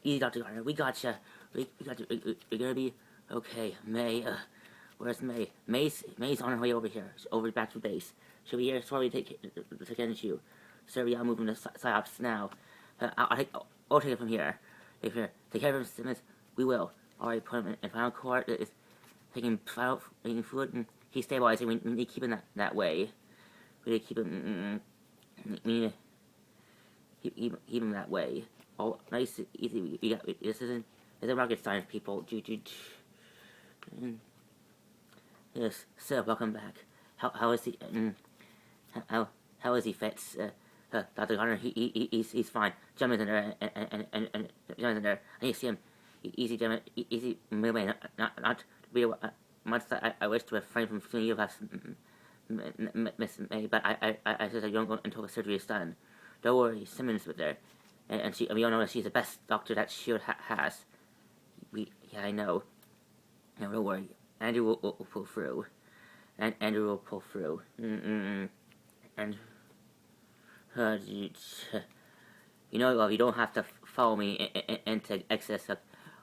easy, Dr. Gardner. We gotcha. We got you. We're gonna be okay. May, where's May? May's on her way over here. She's over back to base. She'll be here shortly to get into you. Sir, we are moving to psyops now. I'll take it from here. If you're take care of him, Simmons, we will. Alright, put him in final court. Is taking fluid and he's stabilizing. We need to keep him that way. We need to keep him. We need to keep him that way. All nice, easy. We got this. Isn't rocket science, people. Yes, sir. Welcome back. How is he? How is he, Fitz? Dr. Garner, he's fine. Gentleman's in there, and gentleman's in there. I need to see him. Easy, gentlemen. Easy, moving. Not real. Much that I wish to refrain from seeing you have Miss May, but I said I don't go until the surgery is done. Don't worry, Simmons was there, and we all know that she's the best doctor that Sheild has. Yeah, I know. No, don't worry. Andrew will pull through, and Andrew will pull through. And you know, you don't have to follow me into excess.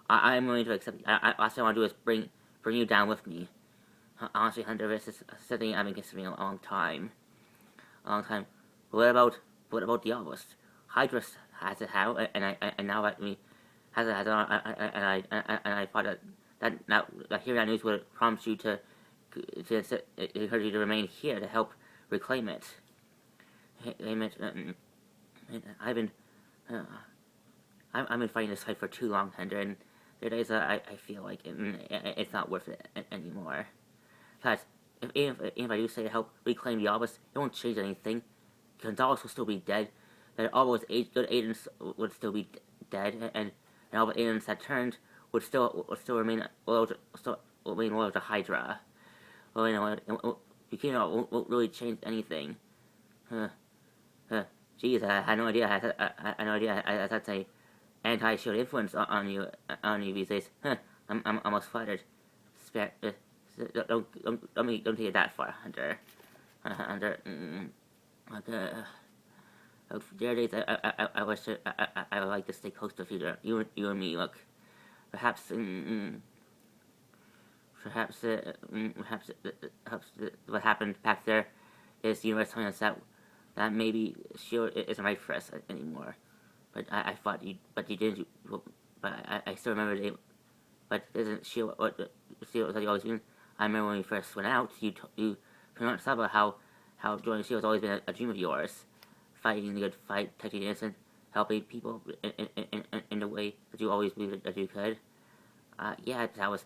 I'm willing to accept. Last thing I want to do is bring you down with me. Honestly, Hunter, this is something I've been considering a long time. What about the others? Hydra has it how, and now that we has it and I thought that hearing that news would prompt you to encourage you to remain here to help reclaim it. I've been fighting this fight for too long, Hunter, and there are days that I feel like it's not worth it anymore. Besides, if I do say to help reclaim the Albus, it won't change anything. Gonzalez will still be dead. That all those good agents would still be dead, and all the agents that turned would still remain loyal to Hydra. Well, you know, won't really change anything. Geez, I had no idea. I had no idea. I had a anti-Sheild influence on you these days. I'm almost flattered. Don't take it that far, Hunter. There are days I wish I would like to stay close to you and me. Look, perhaps what happened back there is the universe telling us that maybe Sheild isn't right for us anymore. But I thought you didn't. But I still remember it. But isn't Sheild what Sheild has always been? I remember when we first went out, you pretty much talked about how joining Sheild has always been a dream of yours, fighting the good fight, protecting the innocent, helping people in the way that you always believed that you could. Yeah, that was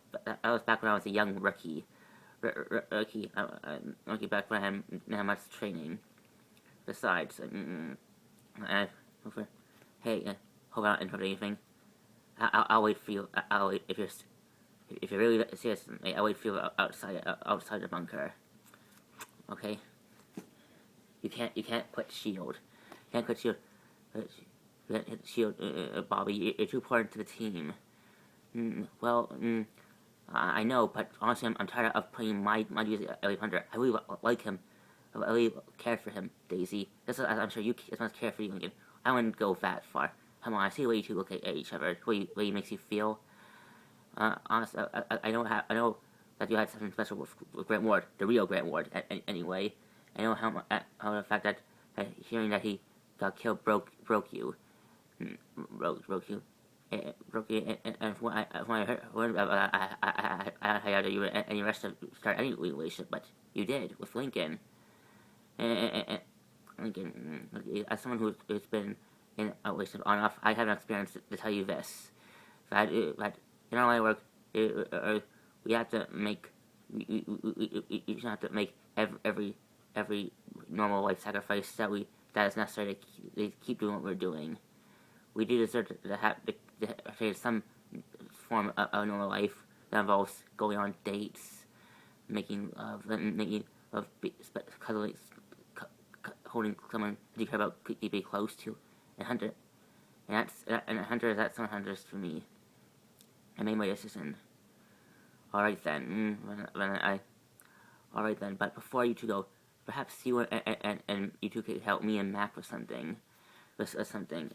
back when I was a young rookie. Rookie back when I hadn't had much training. Besides, hey, hope I don't interrupt anything. I'll wait for you. I'll wait if you're really serious. I'll wait for you outside the bunker. Okay. You can't quit Sheild. You can't quit Sheild. Sheild, Bobby. You're too important to the team. I know, but honestly, I'm tired of playing my duties at Ellie Hunter. I really like him. I really care for him, Daisy. I'm sure you as much care for you, Lincoln. I wouldn't go that far. Come on, I see the way you two look at each other, the way it makes you feel. Honestly, I know that you had something special with Grant Ward, the real Grant Ward, anyway. I know how the fact that hearing that he got killed broke you. Broke you. And when I heard about I had you any rush to start any relationship, but you did with Lincoln. Lincoln, as someone who's been in a relationship on and off, I have an experience to tell you this. That in our line of work, we have to make you have to make every normal life sacrifice that is necessary to keep doing what we're doing. We do deserve to have some form of normal life that involves going on dates, making love, cuddling, holding someone you care about deeply close to, and Hunter. Hunter is that someone Hunter's for me. I made my decision. Alright then. Alright then. But before you two go, perhaps you and you two could help me and Mac with something. With something.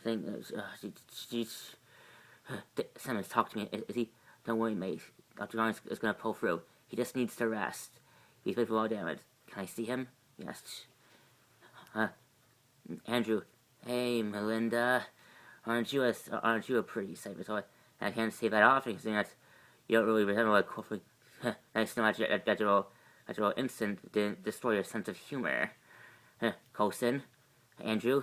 Saying, Simmons, talk to me. Is he? Don't worry, mate. Dr. Garner is going to pull through. He just needs to rest. He's been well damaged. Can I see him? Yes. Andrew. Hey, Melinda. Aren't you a pretty sight? So I can't say that often, seeing that you don't really resemble a quirky. Nice to know that your little incident didn't destroy your sense of humor. Coulson, Andrew,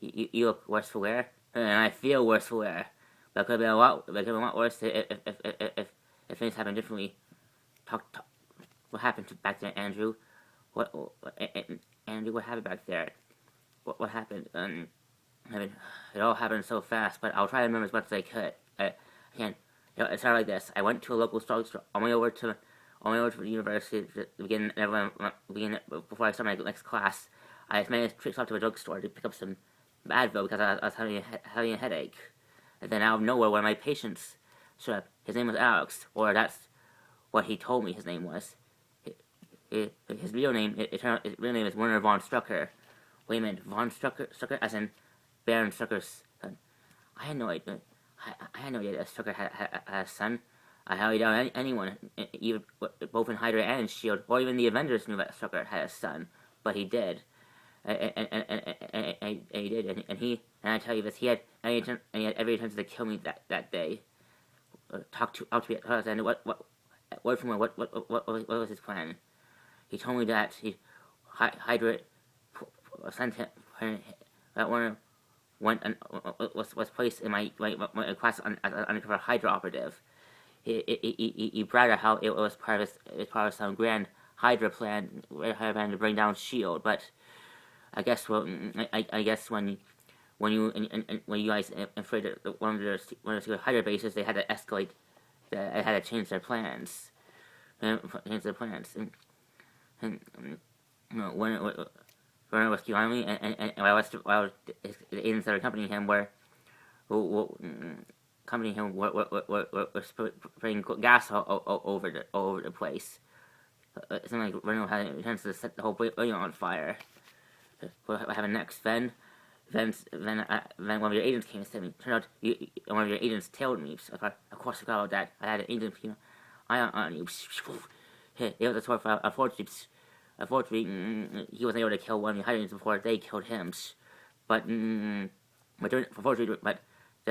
you look worse for wear, and I feel worse for wear. But it could have been a lot worse if things happened differently. What happened back there, Andrew? Andrew, what happened back there? What happened? I mean, it all happened so fast, but I'll try to remember as much as I could. I can't. It started like this. I went to a local drugstore on my way over to the university to begin before I started my next class. I just managed to stop to a drugstore to pick up some Advil because I was having a headache. And then out of nowhere, one of my patients showed up. His name was Alex, or that's what he told me his name was. His real name is Werner von Strucker. Wait a minute, von Strucker, as in Baron Strucker's son. I had no idea that Strucker had a son. I highly doubt anyone, even both in Hydra and Shield, or even the Avengers, knew that Strucker had a son, but he did. And he did, and I tell you this, he had every intention to kill me that day. Talk to me, and what was his plan? He told me that Hydra sent him that one was placed in my class as an undercover Hydra operative. He bragged about how it was part of some grand Hydra plan to bring down Shield, but I guess I guess when you guys infiltrated one of the Hydra bases, they had to escalate. They had to change their plans. And when rescue army and while the agents that accompanying him were spraying gas all over the place. Something like Renault had a chance to set the whole building on fire. What happened next? Then one of your agents came to me. Turned out one of your agents tailed me. So of course, I forgot about that. I had an agent, eye on you. It was a sort of unfortunately, he wasn't able to kill one of the Hydrians before they killed him. But the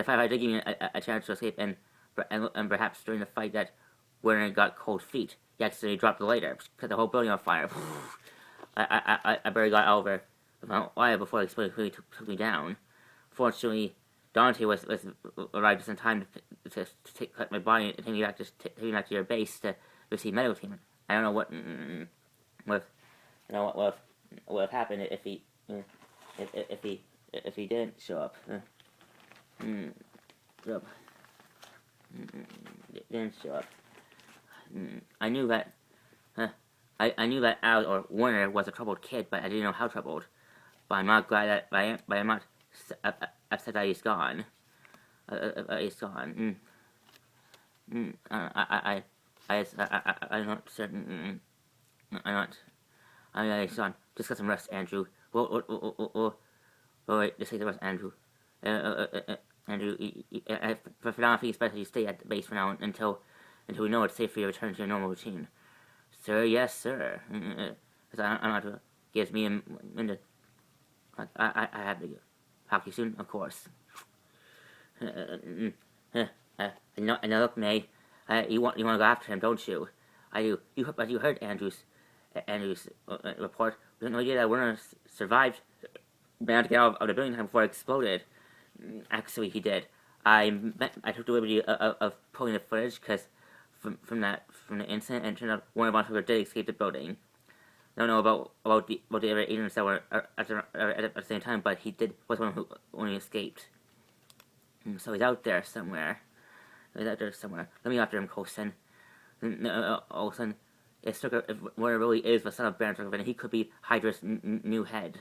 fight did give me a chance to escape, and perhaps during the fight that Werner got cold feet, he accidentally dropped the lighter, set the whole building on fire. I barely got over why before the explosion really took me down. Fortunately, Dante was arrived just in time to cut my body and take me back to your base to receive medical treatment. I don't know what would have happened if he didn't show up. Didn't show up. I knew that. I knew that Al or Werner was a troubled kid, but I didn't know how troubled. But I'm not glad that. But I'm not upset that he's gone. He's gone. I'm not certain. He's gone. Just get some rest, Andrew. Wait. Just take the rest, Andrew. Andrew, for now, I think it's better you stay at the base for now until we know it's safe for you to return to your normal routine. Sir, yes, sir. I'm not to give me a minute. I have to talk to you soon, of course. Look, May. You want to go after him, don't you? I do. You heard Andrew's report. We had no idea that Werner survived. Managed to get out of the building before it exploded. Actually, he did. I took the liberty of pulling the footage because from the incident, and it turned out Werner von Strucker did escape the building. I don't know about the other agents that were at the same time, but he was one who only escaped. So he's out there somewhere. Let me go after him, Coulson. Olsen, if Werner really is the son of Baron Strucker, then he could be Hydra's new head.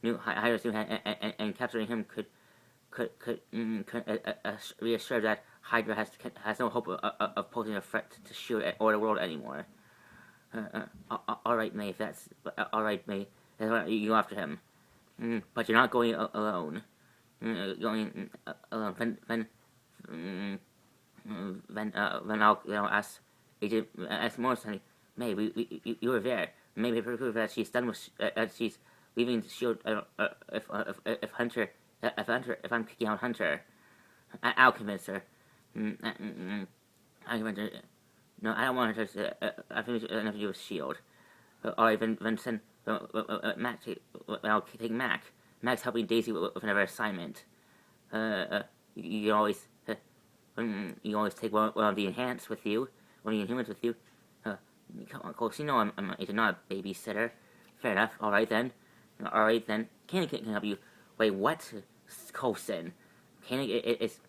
And capturing him could reassure that Hydra has no hope of posing a threat to Shield or the world anymore. All right, May. If that's all right, May. You go after him, but you're not going alone. going when I'll ask Agent ask Morrison, May, you were there. Maybe prove that she's done with she's leaving the Shield. If Hunter if I'm kicking out Hunter, I'll convince her. I convince her. No, I don't want her to. I think nothing to do with Shield. Or even send Mac. I'll take Mac. Mac's helping Daisy with another assignment. You always you always take one of the enhanced with you, one of the Inhumans with you. Of course, you know I'm not a babysitter. Fair enough. All right then. Koenig can help you. Wait, what? Coulson. Koenig is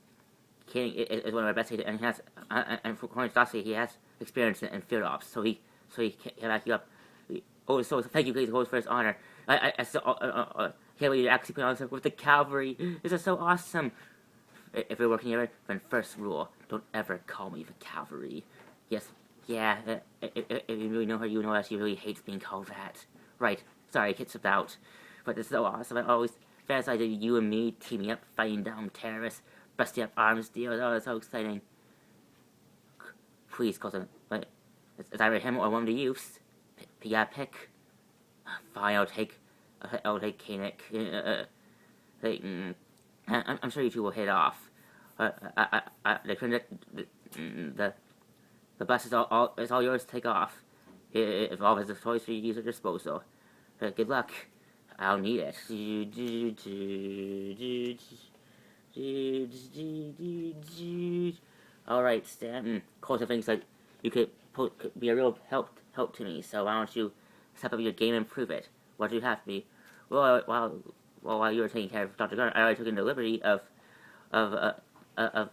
one of our best agents, and he has and for according to Darcy, he has experience in field ops, so he can back you up. Oh, so thank you, please, for his honor. I can't wait to actually put on with the cavalry. This is so awesome. If we're working together, then first rule: don't ever call me the cavalry. Yes, yeah. If you really know her, you know that she really hates being called that. Right. Sorry, it gets about. But it's so awesome. I always fantasize of you and me teaming up, fighting down terrorists, busting up arms deals. Oh, it's so exciting. Please, Coulson. But it's either him or one of the youths. Pick. Fine, I'll take Koenig. I'm sure you two will hit off. The bus is all yours to take off. If all of his toys for you to use at your disposal. Good luck. I'll need it. Alright, Stan. Coulson thinks that you could be a real help to me, so why don't you step up your game and prove it? What do you have to be? Well, while you were taking care of Dr. Garner, I already took in the liberty of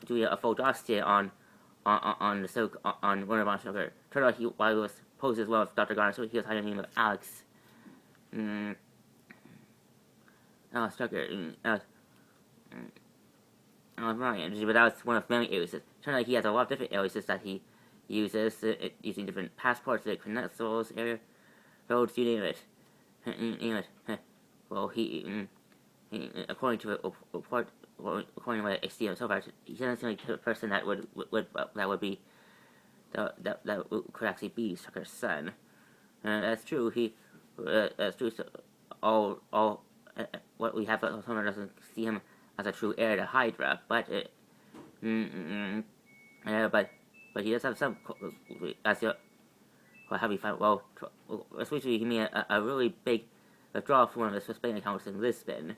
doing a full dossier on Werner von Sugar. Turned out while he was posed as well as Dr. Garner, so he was hiding the name of Alex. Sugar. Ryan, but that was one of many aliases. Turned out he has a lot of different aliases that he uses, using different passports, like credentials, area roads, you name it. Well, he according to a report, according to what I see him so far, he doesn't seem like the person that would could actually be Sucker's son. That's true. That's true. So all what we have, someone doesn't see him as a true heir to Hydra, but but he does have some. How do we find? Well, especially he made a really big withdrawal from one of the Swiss bank accounts in Lisbon,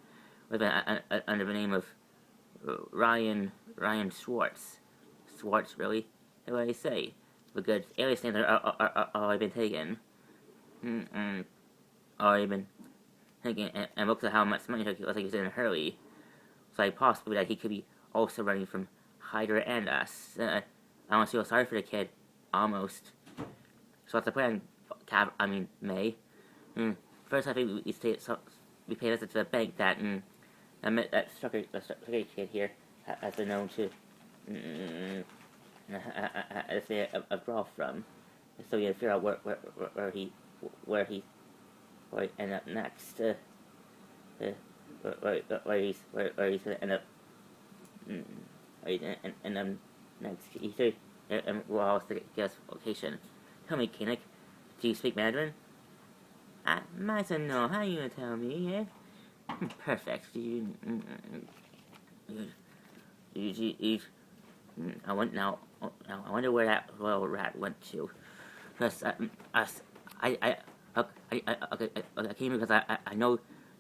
under the name of Ryan Schwartz. Schwartz, really? What do I say? The good alias names are already been taken. Already been taken, and look at how much money he took. It looks like he was in a hurry. So I possibly that he could be also running from Hydra and us. I don't feel sorry for the kid. Almost. So what's the plan, May? First, I think we pay visit to the bank that Strucker kid here has been known to say a draw from. So we had to figure out where he end up next. Where he's gonna end up. End up next. He said, we'll always get us location. Tell me, Koenig, do you speak Mandarin? My son, no. How are you gonna tell me, eh? Perfect. I wonder where that royal rat went to. Because I came because I know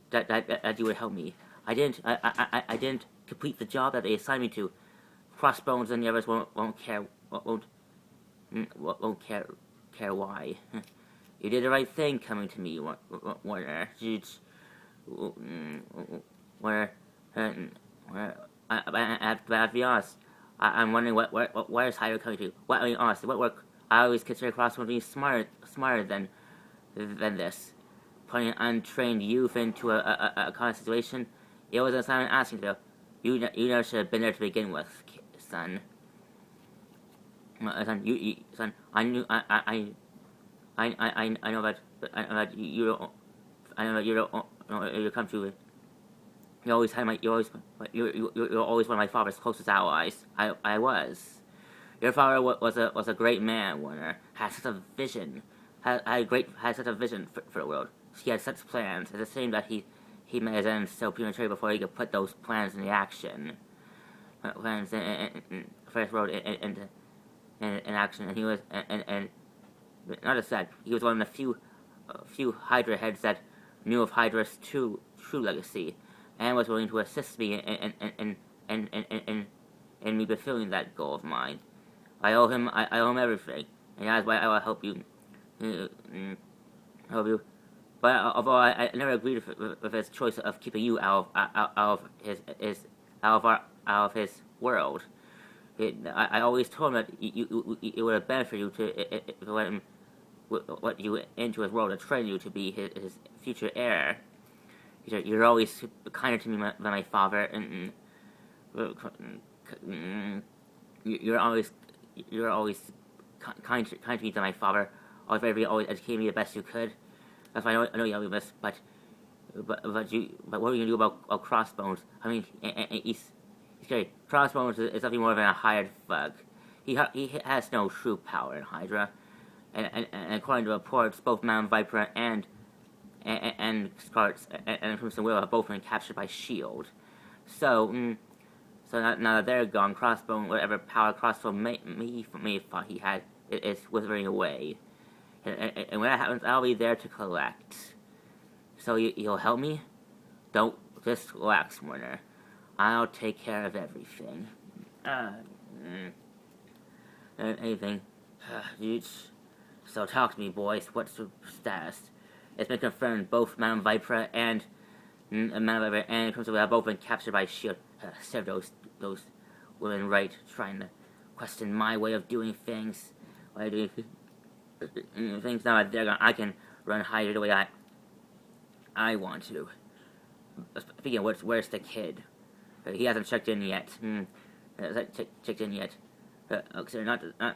that you would help me. I didn't complete the job that they assigned me to. Crossbones and the others won't care why. You did the right thing coming to me, Warner. I have to be honest. I'm wondering where is Hydra coming to? Honestly, what work? I always consider Crossbones being smarter than this. Putting an untrained youth into a kind of situation, it was an assignment asking to. You never should have been there to begin with, son. Son, I know that you don't. I know that you don't. You come to You're always one of my father's closest allies. I was. Your father was a great man, Warner. Had such a vision. Had such a vision for the world. He had such plans. It's a shame that he met his end so prematurely before he could put those plans into action. Plans first road in action, and he was and not just that, he was one of the few Hydra heads that knew of Hydra's true legacy, and was willing to assist me in me fulfilling that goal of mine. I owe him everything, and that's why I will help you. Help you. But although I never agreed with his choice of keeping you out of his world, I always told him that it would have benefited you to let him let you into his world, to train you to be his future heir. You're always kinder to me than my father, and you're always kind to me than my father. Always educated me the best you could. That's why I know you love this, but what are you gonna do about Crossbones? I mean, he's scary. Crossbones is nothing more than a hired thug. He has no true power in Hydra, and according to reports, both Madam Viper and Scarlet and Crimson Widow have both been captured by Sheild. So now that they're gone, Crossbone, whatever power Crossbone may have thought he had, is withering away. And when that happens, I'll be there to collect. So you'll help me? Don't just relax, Warner. I'll take care of everything. Anything. So talk to me, boys. What's the status? It's been confirmed both Madam Viper and Crimson have both been captured by Sheild. Serve those women right, trying to question my way of doing things. Why do things now that they're gone, I can run Hydra the way I want to. Speaking of which, where's the kid? He hasn't checked in yet. Checked in yet.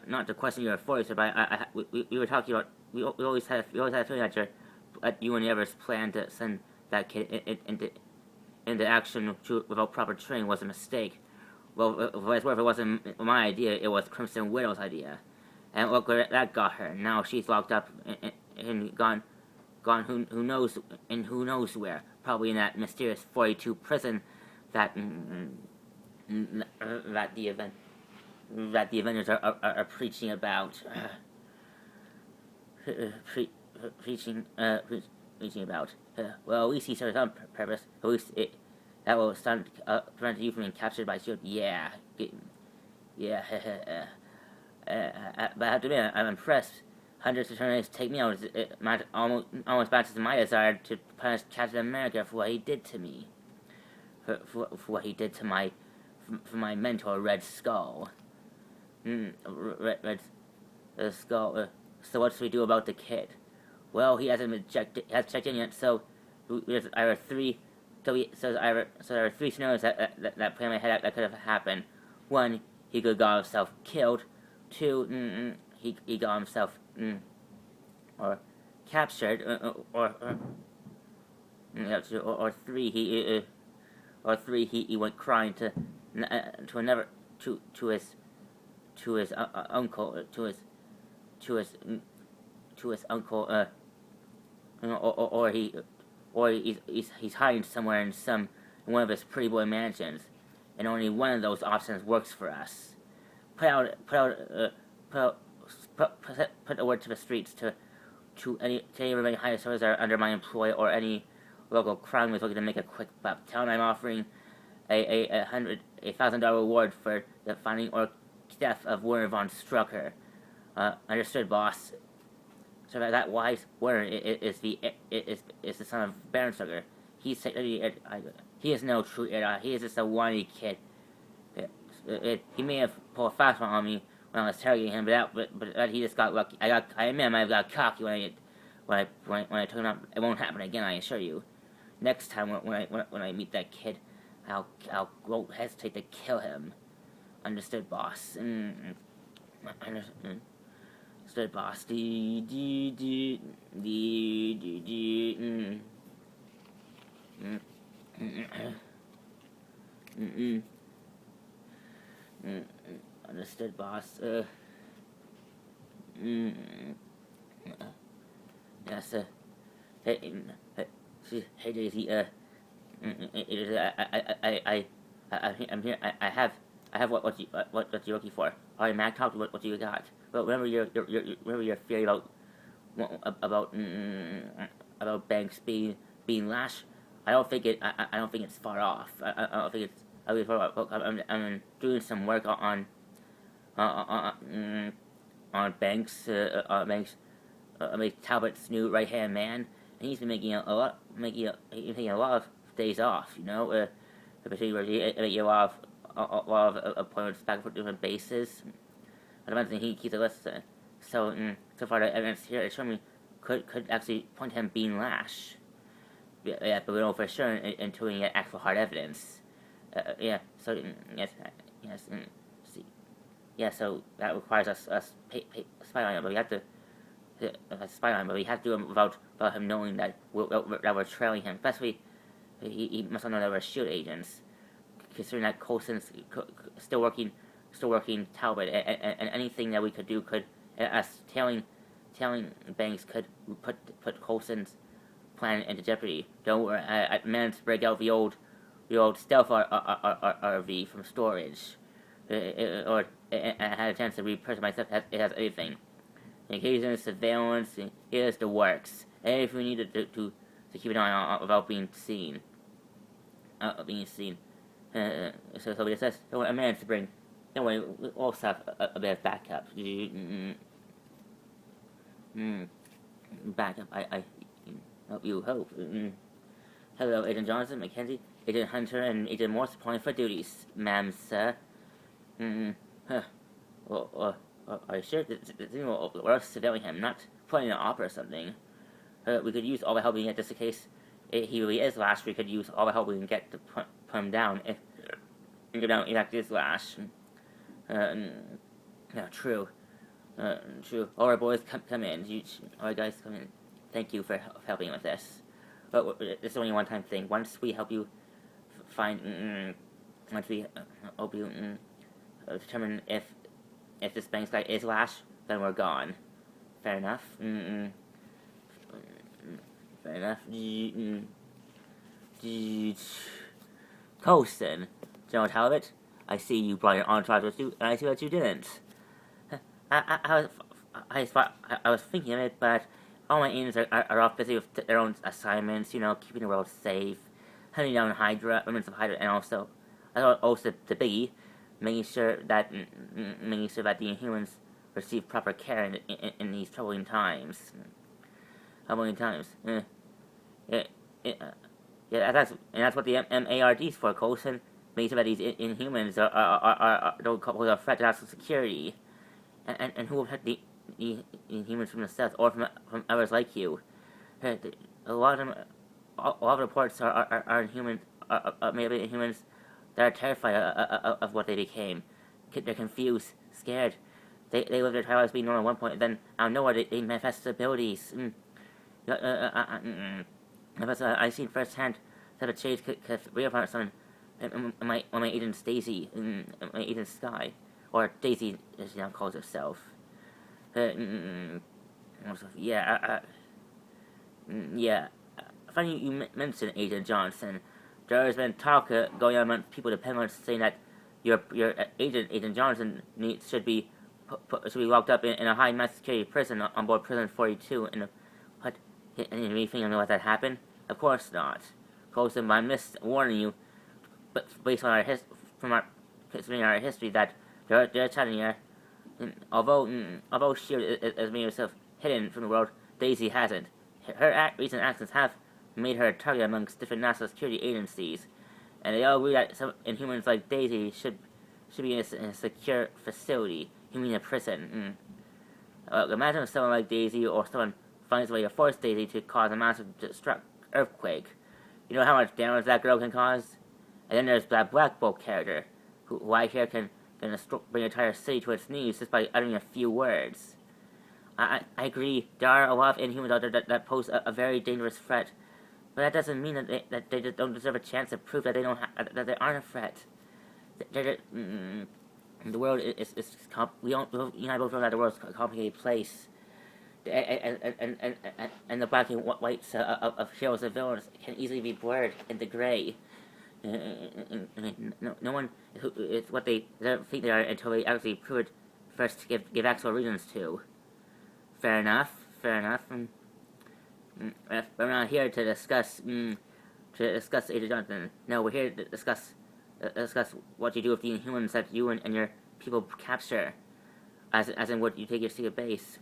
Not to question your authority, but we were talking about we always had a feeling that you and Everest plan to send that kid into action without proper training was a mistake. Well, if it wasn't my idea, it was Crimson Widow's idea. And look where that got her. Now she's locked up and gone who knows where. Probably in that mysterious 42 prison that the Avengers are preaching about. Preaching about. Well, we see serves on purpose. At least that will prevent you from being captured by Sheild. Yeah. But I have to admit, I'm impressed. Hundreds of terrorists take me out. Almost matches my desire to punish Captain America for what he did to me. For what he did to my mentor, Red Skull. Red Skull. So what should we do about the kid? Well, he hasn't checked in yet. So there are three scenarios that play in my head that could have happened. One, he could have got himself killed. Two, he got himself or captured, or three, he went crying to his uncle, or he's hiding somewhere in one of his pretty boy mansions, and only one of those options works for us. Put the word to the streets to any remaining higher services that are under my employ, or any local crime was looking to make a quick buck. Tell them I'm offering a $1,000 reward for the finding or death of Werner von Strucker. Understood, boss. So that wise Werner is the son of Baron Strucker. He is no true heir. He is just a whiny kid. He may have pulled a fast one on me when I was interrogating him, but he just got lucky. I admit I got cocky when I took him out. It won't happen again, I assure you. Next time when I meet that kid, I won't hesitate to kill him. Understood, boss. Understood, boss. Understood, boss. Mm, uh, yes, hey, hey, Daisy, I'm here. I have what you're looking for. All right, Mac, talk to what you got. But remember your theory about about Banks being Lash. I don't think it's far off. I don't think it's. I'm doing some work on Banks. Talbot's new right hand man, and he's been he's taking a lot of days off. You know, particularly making a lot of appointments back for different bases. I don't think he keeps a list. So far the evidence here is showing me could actually point to him being Lash. Yeah, but we don't know for sure until we get actual hard evidence. Yeah. So yes. See. Yeah. So that requires us spy on him, but we have to spy on him, but we have to do it without him knowing that we're trailing him. Especially, he must not know that we're Sheild agents, considering that Coulson's still working Talbot, and anything that we could do could us telling Banks could put Coulson's plan into jeopardy. Don't worry, I managed to break out the old stealth RV from storage, or I had a chance to repurchase myself. It has everything. Occasional surveillance, here's the works. Everything we need to keep an eye on without being seen. So we just I managed to bring. Don't worry, we'll also have a bit of backup. Backup. I hope you hope. Hello, Agent Johnson, Mackenzie, Agent Hunter, and Agent Morse applying for duties, ma'am, sir. Well, are you sure? We're surveilling him, not putting an op or something. We could use all the help we can get just in case he really is Lash. We could use all the help we can get to put him down if exactly is Lash. No, true. All right, boys, come in. All right, guys, come in. Thank you for helping with this. But this is only a one-time thing. Once we help you once we help you determine if this Banks guy is Lash, then we're gone. Fair enough. Fair enough. Coulson, General Talbot, I see you brought your entourage with you, and I see that you didn't. I was thinking of it, but all my agents are off busy with their own assignments, keeping the world safe, hunting down remnants of Hydra, and also the biggie, making sure that the Inhumans receive proper care in these troubling times. That's what the MARD's for, Coulson. Making sure that these Inhumans don't pose a threat to national security. And who will protect the Inhumans from themselves or from others like you? A lot of reports are Inhumans, made of Inhumans that are terrified of what they became. They're confused, scared. They live their lives being normal at one point, and then out of nowhere they manifest abilities. I've seen firsthand that a change could reaffirm someone. My agent Daisy, my agent Sky, or Daisy as she now calls herself. Yeah. Funny you mentioned Agent Johnson. There's been talk going on among people dependent saying that your Agent Johnson should be locked up in a high mass security prison on board Prison 42. What? Anything you know what that happened? Of course not. Coulson, I missed warning you, but based on considering our history, that they're chatting here. Although Sheild has made herself hidden from the world, Daisy hasn't. Her recent actions have made her a target amongst different national security agencies, and they all agree that some Inhumans like Daisy should be in a secure facility. You mean a prison? Imagine if someone like Daisy or someone finds a way to force Daisy to cause a massive earthquake. You know how much damage that girl can cause? And then there's that Black Bolt character, who I hear can bring an entire city to its knees just by uttering a few words. I agree, there are a lot of Inhumans out there that pose a very dangerous threat, but that doesn't mean that they just don't deserve a chance to prove that they aren't a threat. the world you and I both know that the world's a complicated place. And the black and whites of heroes and villains can easily be blurred into gray. No one is what they think they are until they actually prove it first to give actual reasons to. Fair enough. We're not here to discuss Agent Johnson. No, we're here to discuss what you do with the Inhumans that you and your people capture, as in what you take your secret base.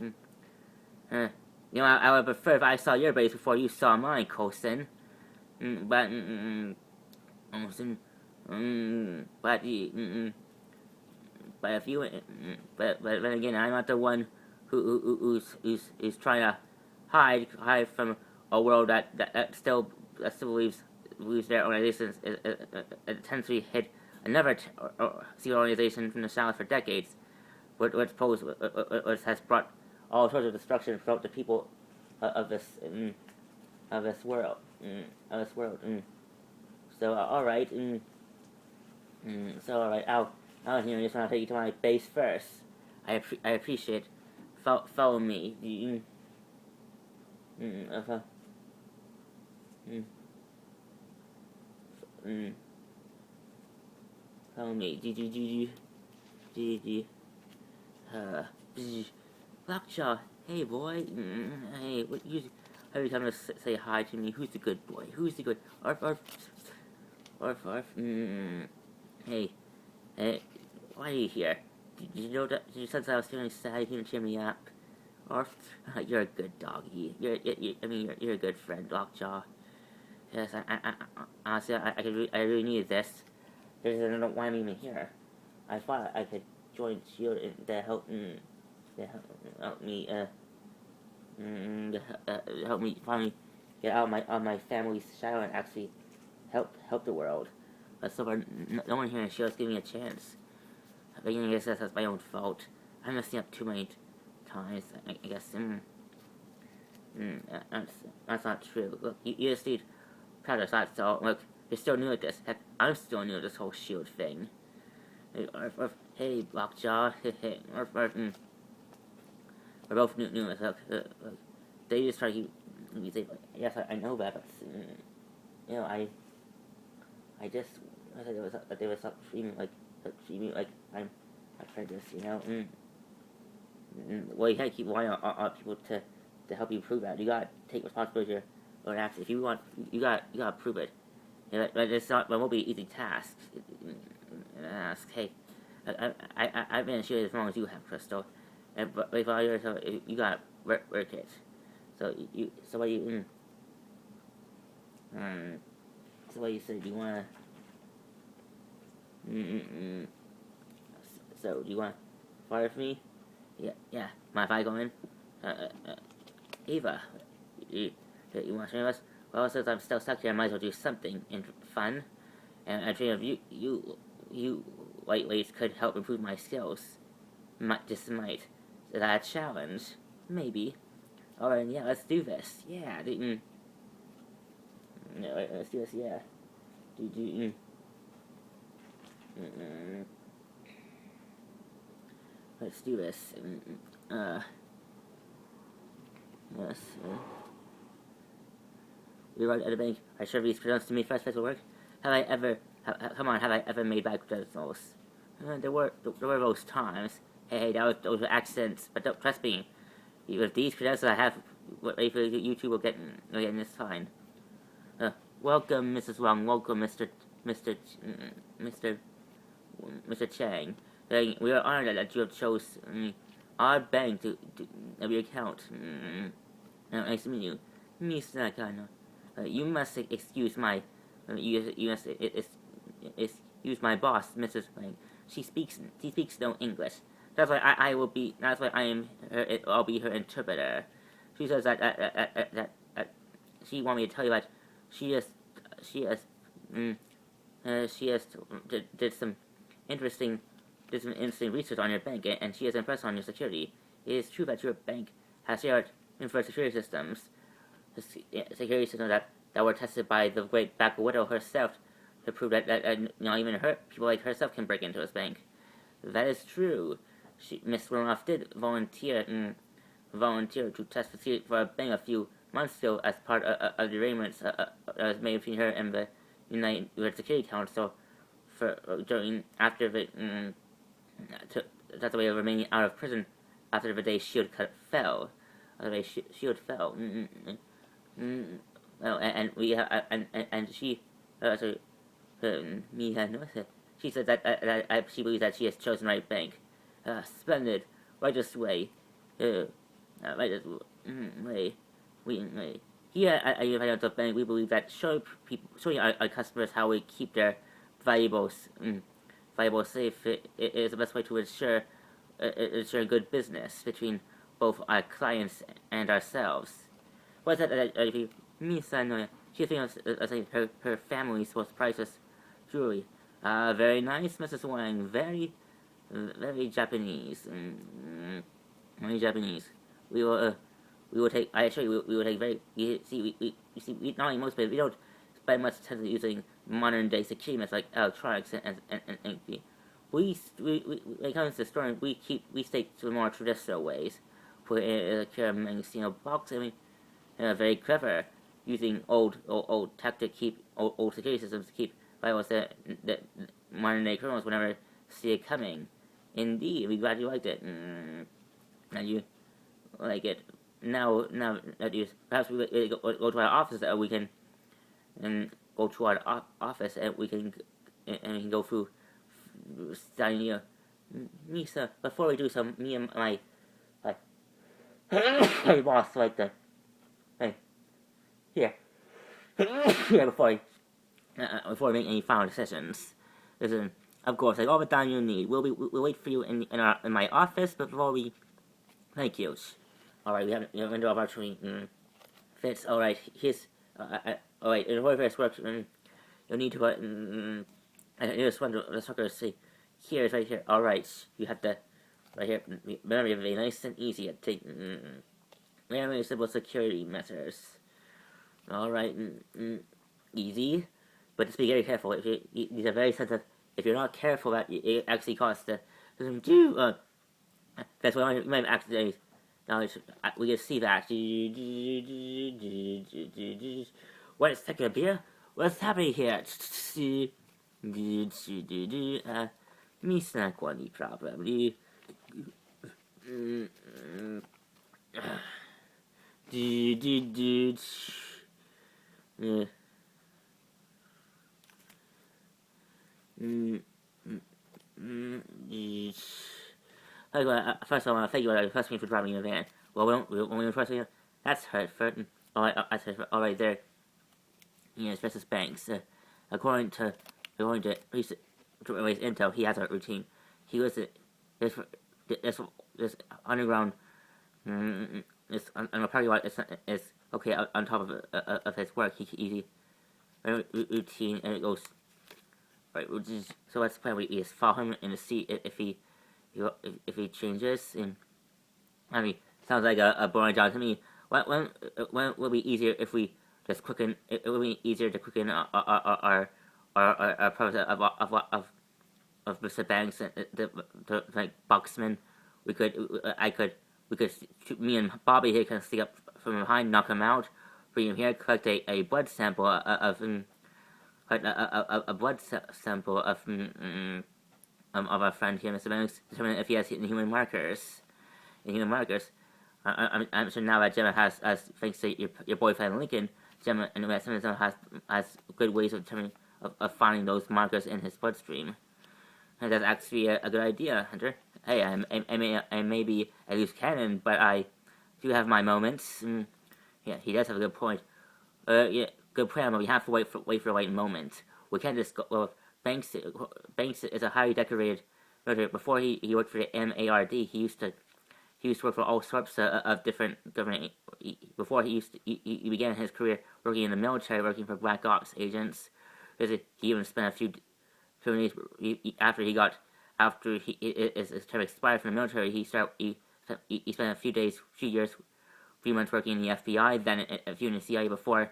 I would prefer if I saw your base before you saw mine, Coulson. But if you, but then again, I'm not the one who's trying to hide from a world that still believes their organization intentionally hid another secret organization from the South for decades, which has brought all sorts of destruction throughout the people of this world. So all right. So all right. I'll just want to take you to my base first. I appreciate. Follow me. Follow me. Lockjaw, hey boy. Hey, what you? Every time to say hi to me, who's the good boy? Who's the good? Arf. Hey, why are you here? Did you know that? Did you sense I was feeling sad? You didn't cheer me up. Arf, you're a good doggy. You're a good friend, Lockjaw. Yes, I honestly, I really needed this. There's no why I'm even here. I thought I could join Sheild to help me help me finally get out of my family's shadow and actually help the world. But so far, no one here in Shield's giving me a chance. But I guess that's my own fault. I'm messing up too many times. I guess. That's not true. Look, you just need practice. That's all. Look, you're still new at this. Heck, I'm still new at this whole Shield thing. Hey, Lockjaw. We're both new. Look, they just try to say, yes, I know that, but I just I thought they would stop treating me like I'm a prejudice, Well, you can't keep relying on people to help you prove that. You gotta take responsibility for your own actions. If you want, you gotta prove it. But it won't be an easy task. Ask, hey, I've been in Sheild as long as you have, Crystal. But if all yours, you gotta work it. So what you so what you said? You wanna So do you want to fire for me? Yeah. Mind if I go in? Eva, you want to join us? Well, since I'm still stuck here, I might as well do something fun. And I dream of you lightweights could help improve my skills. Just might. Is that a challenge? Maybe. Alright, yeah, let's do this. Yeah, let's do this, yeah. Let's do this. Yes. We arrived at the bank. I sure these pronounced to me first will work. Have I ever made bad credentials? There were those times. Hey, those were accidents. But don't trust me. With these credentials I have, you two will get in this fine. Welcome, Mrs. Wong. Welcome, Mr. Chang. We are honored that you have chosen our bank to your account. Nice to meet you, Miss Nakano. You must excuse my excuse my boss, Mrs. Wang. She speaks no English. That's why I will be. That's why I'll be her interpreter. She says that she want me to tell you that she did some interesting research on your bank, and she is impressed on your security. It is true that your bank has shared security systems, security systems that were tested by the great Black Widow herself to prove that even people like herself can break into his bank. That is true. Miss Wilmoth did volunteer to test for a bank a few months ago as part of the arrangements that was made between her and the United Security Council during after the that's the way of remaining out of prison after the day Sheild fell. After the day Sheild fell. Well, and we and she sorry, me had noticed. She said that she believes that she has chosen the right bank. Splendid, righteous way. Righteous way. We here at United Bank, we believe that showing our customers how we keep their valuables safe is the best way to ensure good business between both our clients and ourselves. What's that? She thinks her family's most priceless jewelry. Very nice, Mrs. Wang. Very Japanese. Very Japanese. We will take. I assure you, we will take very. You see, we not only most people, we don't spend much time using modern day security methods like electronics and when it comes to storing, we stick to the more traditional ways. Put it in a secure box. I mean, very clever, using old tech to keep old security systems to keep violence that modern day criminals would never see it coming. Indeed, we glad you liked it. And you like it. Now that you perhaps we go to our office, we can go to our office and we can go through studying Misa. Before we do so, me and my boss like the here before we make any final decisions. Listen, of course, like all the time you need. We'll wait for you in my office. But before we, thank you. All right, we have a window of opportunity. Fits. All right, here's. All right, in the very first work, you'll need to. I just want the sucker to see. Here is right here. All right, you have to. Right here. Remember, very nice and easy. Take. Very simple security measures. All right, easy, but just be very careful. These are very sensitive. If you're not careful, that it actually causes the that's why you might have accidentally. Now we can see that. What is taking a beer? What's happening here? Me snack one problem. First, I want to thank you for driving in the van. Well, when we first that's Hertford. Alright, there. Yes, Mrs. Banks. According to recent intel, he has a routine. He was this underground. This on a parking lot is okay on top of his work. He routine and it goes right. So that's the plan. We just follow him and see if he changes. And I mean, sounds like a boring job to me. When will be easier if we just quicken? It will be easier to quicken our process of Mr. Banks and the like Boxman. Me and Bobby here can sneak up from behind, knock him out, bring him here, collect a blood sample of our friend here, Mr. Banks, determine if he has human markers. I'm sure now that Gemma has thanks to your boyfriend Lincoln, Gemma and has good ways of determining of finding those markers in his bloodstream. And that's actually a good idea, Hunter. Hey, I may be a loose cannon, but I do have my moments. Yeah, he does have a good point. Yeah, good plan, but we have to wait for the right moment. We can't just go. Well, Banks is a highly decorated murderer. Before he worked for the MARD, he used to work for all sorts of different government. Before he began his career working in the military, working for Black Ops agents. He even spent a few days after his term expired from the military. He spent a few months working in the FBI, then a few in the CIA before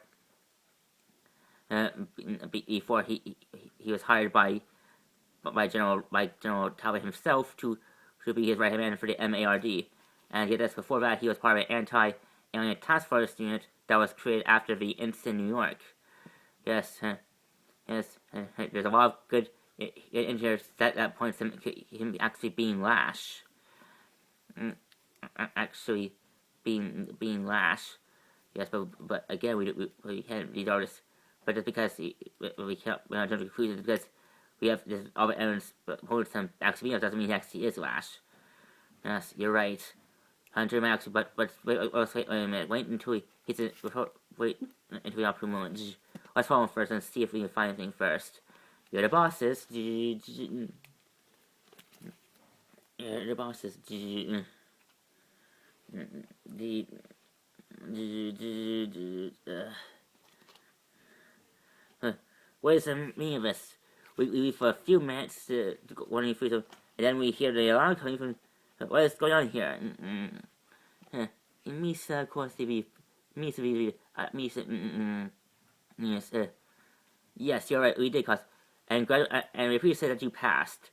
he was hired by General Talbot himself to be his right hand man for the MARD. And get this, before that, he was part of an anti-alien task force unit that was created after the incident in New York. Yes, there's a lot of good engineers that points him actually being Lash. Actually being Lash. Yes, but again, we can't read all this. But just because we can't, we're not jumping to conclusions because we have this all the evidence points him actually being, doesn't mean he actually is Lash. Yes, you're right. Hunter may actually, but wait a minute. Wait until he gets it. Wait until we have a moment. Let's follow him first and see if we can find anything first. You're the bosses. You're the bosses. What is the meaning of this? We leave for a few minutes to wondering if and then we hear the alarm coming from. What is going on here? Misa, of course, Misa, yes, yes, you're right, we did, cause, and we appreciate that you passed.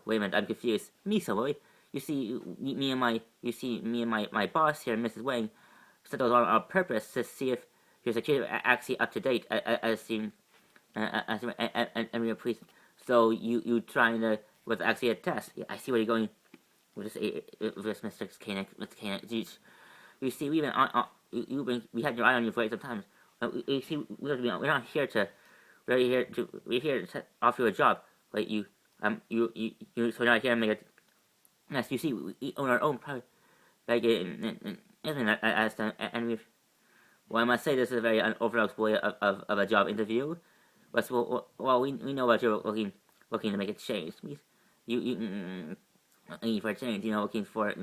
Wait a minute, I'm confused. Misa, boy, you see, me and my boss here, Mrs. Wang, set those on purpose to see if your security actually up to date, as we appreciate. So you trying to was actually a test. Yeah, I see where you're going with this Mr. Koenig. You see, we had your eye on you for some time. You see, we're not here to. We're here to offer you a job. Like so we're not here to make a. Yes, you see, we own our own private. Like and well, I must say this is a very unorthodox way of a job interview. But well, we know that you're looking to make a change. You looking for a change. Looking for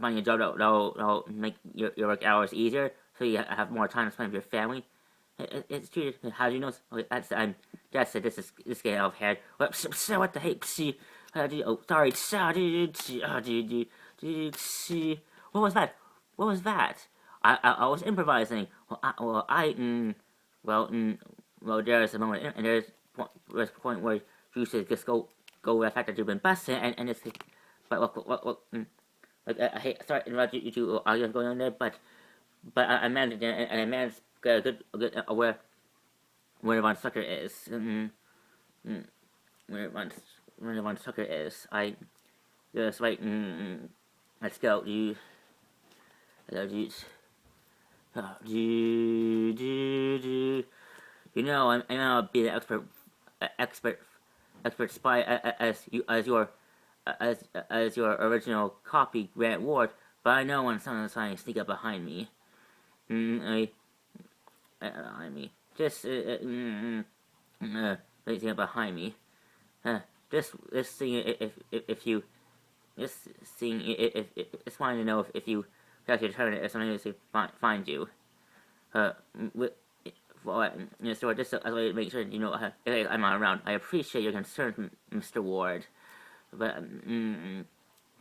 finding a job that'll make your work hours easier, so you have more time to spend with your family. It's true. How do you know? That's this getting out of hand. What the heck? Oh, sorry. What was that? What was that? I was improvising. Well, there's a moment, and there's a point where you should just go with the fact that you've been busted, and it's but I hate sorry to interrupt you are going on there, but I managed it, and I managed to get a good where Von Sucker is. Where Von Sucker is. I just right. Let's go. You know, I might be the expert spy as your original copy, Grant Ward, but I know when someone's trying to sneak up behind me. Just sneaking up behind me. Just seeing if you just wanting to know if you actually return it, if somebody to find you. So just as a way to make sure if I'm not around. I appreciate your concern, Mr. Ward, but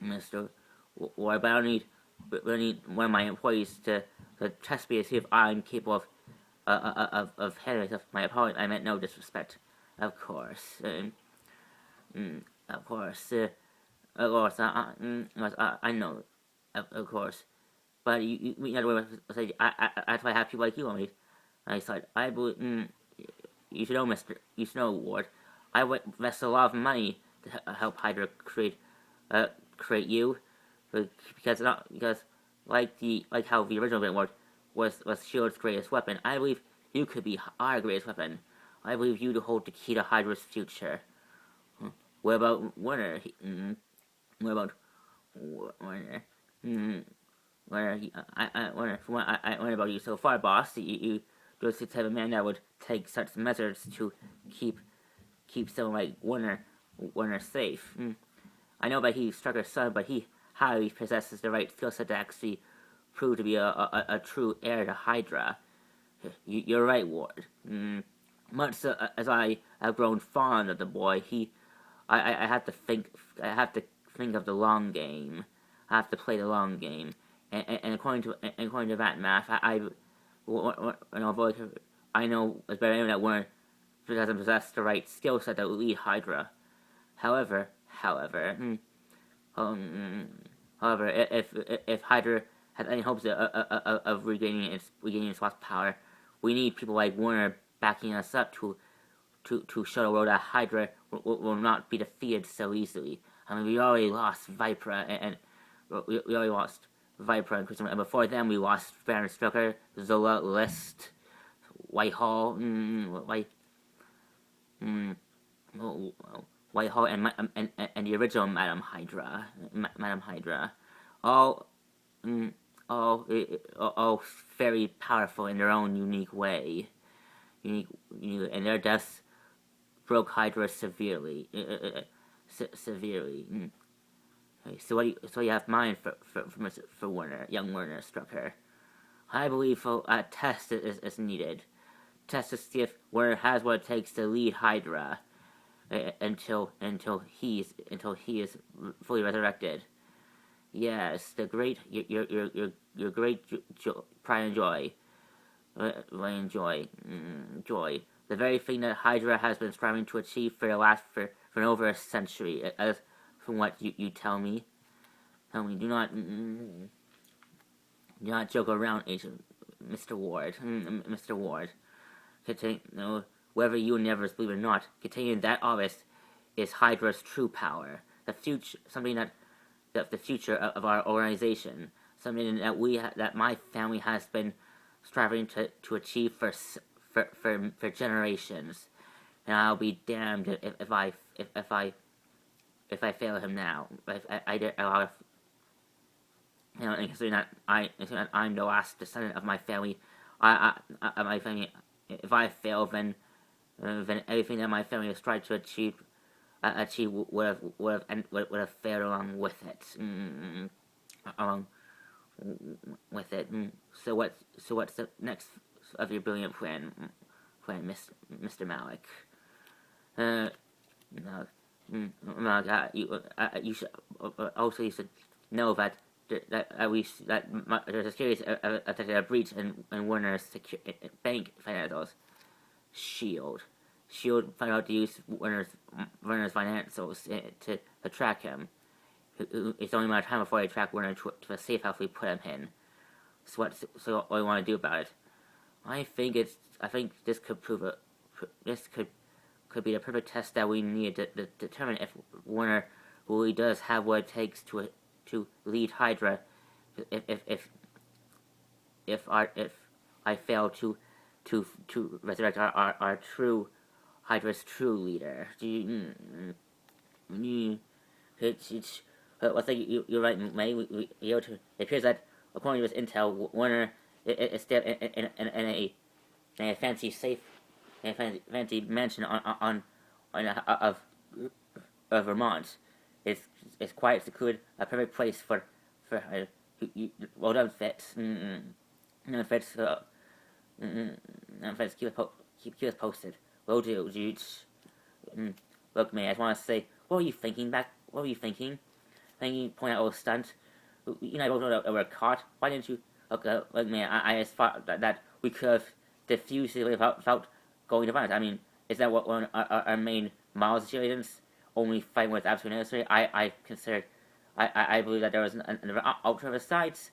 Mr. Ward, but I need one of my employees to test me to see if I'm capable of handling my opponent. I meant no disrespect, of course. Of course, I know, of course. But you say that's why I have people like you on me. I said, I believe, you should know, Ward. I invest a lot of money to help Hydra create you, because like how the original Ward was Shield's greatest weapon. I believe you could be our greatest weapon. I believe you to hold the key to Hydra's future. What about Warner? What about Warner? From what I learned about you so far, boss, you're the type of man that would take such measures to keep someone like Warner safe. I know that he struck her son, but he highly possesses the right skill set to actually prove to be a true heir to Hydra. You're right, Ward. Much as I have grown fond of the boy, I have to think of the long game. I have to play the long game, and according to that math, I know as better that Warner doesn't possess the right skill set to lead Hydra. However, however, um, however, if Hydra has any hopes of regaining its lost power, we need people like Warner backing us up to show the world that Hydra will not be defeated so easily. I mean, we already lost Vipra and we already lost Vipra and Christopher, and before them we lost Baron Strucker, Zola, List, Whitehall, Whitehall, and the original Madam Hydra, all all very powerful in their own unique way, and their deaths broke Hydra severely, severely. Okay, so what do you have in mind for Werner, young Werner Strucker? I believe a test is needed. Test to see if Werner has what it takes to lead Hydra until he is fully resurrected. Yes, the great your great pride and joy, joy. The very thing that Hydra has been striving to achieve for over a century, as from what you tell me. Do not joke around, Agent Mr. Ward. Mr. Ward. Whether you endeavors believe it or not, containing that office is Hydra's true power. The future, the future of our organization, something that my family has been striving to achieve for generations, and I'll be damned if I fail him now. And considering that I'm the last descendant of my family, if I fail, then everything that my family has tried to achieve would have failed along with it. Along with it. So what's the next of your brilliant plan, Mr. Malik? You should know that there's a serious a breach in Warner's bank financials. Sheild found out to use Warner's financials to track him. It's only a matter of time before they track Warner to the safe house we put him in. So what do you want to do about it? I think this could be the perfect test that we need to determine if Warner really does have what it takes to lead Hydra. If I fail to resurrect our true Hydra's true leader. I think you're right, May. It appears that according to this intel, Warner is still in a fancy safe, in a fancy mansion of Vermont. It's quiet, secluded, a perfect place for well done, Fitz. Fitz, Fitz, keep us posted. Will do, dudes. Look, man, I just want to say, what were you thinking? Then you point out a stunt. I both know that we're caught. Why didn't you? Okay, look, man, I just thought that we could have diffused it without going to violence. I mean, is that what one our main model situations only fighting with absolute necessary? I believe that there was an ultra besides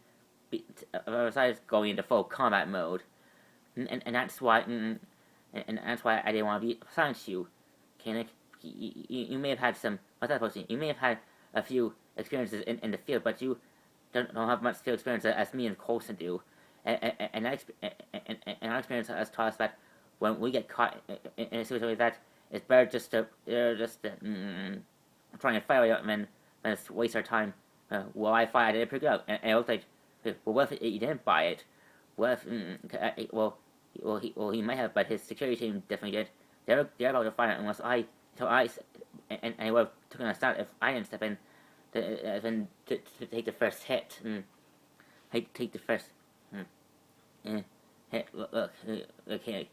going into full combat mode, and that's why I didn't want to be assigned to you, Kanik. You may have had some. What's that supposed to mean? You may have had a few experiences in the field, but you don't have much field experience as me and Colson do. And our experience has taught us that when we get caught in a situation like that, it's better just to try and fight it than waste our time. Well, I thought I did it pretty good, and it was like, well, what if you didn't buy it? What if, he might have, but his security team definitely did. They're about to find it unless I would have taken a start if I didn't step in to take the first hit. Take the first hit. Look, okay.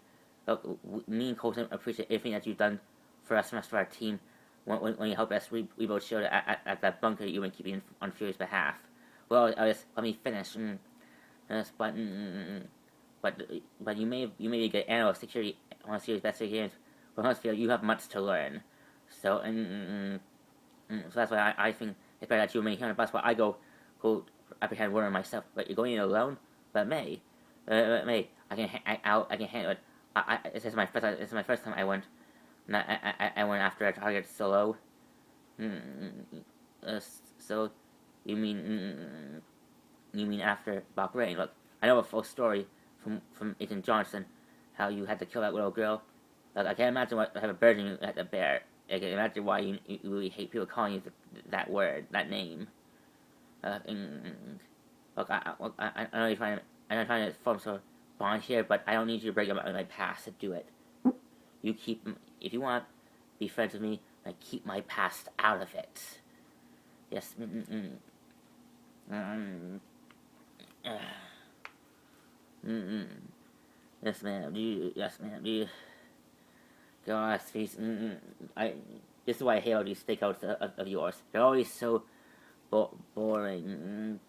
Look, me and Colton appreciate everything that you've done for us and the rest of our team when you helped us rebuild Sheild at that bunker you've been keeping on Fury's behalf. Well, let me finish. But you may be a good analyst security on a series best games but I must feel you have much to learn. So, so that's why I think it's better that you remain here on the bus while I go apprehend Warren myself. But you're going in alone? But May, I can handle it. This is my first time I went. I went after a target solo. So, you mean after Bahrain? Look, I know a full story from Agent Johnson, how you had to kill that little girl. Look, I can't imagine what type of burden you had to bear. I can imagine why you really hate people calling you that word, that name. Look, I know you're trying to form some bond here, but I don't need you to break up my past to do it. You keep, if you want to be friends with me, I keep my past out of it. Yes. Yes, ma'am. Yes, ma'am. Gosh, please. This is why I hate all these stakeouts of yours. They're always so boring.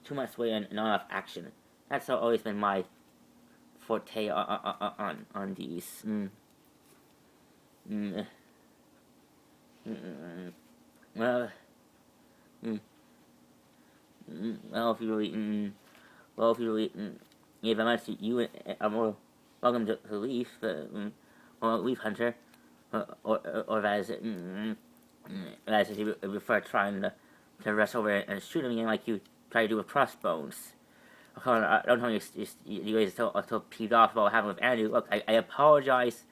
Too much weight and not enough action. That's always been my forte on these. Well, if you really, if I must, you are more welcome to leave, or leave Hunter, or as you prefer trying to rush over and shoot him again like you try to do with Crossbones. I don't know you guys are so peeved off about what happened with Andrew. Look, I apologize.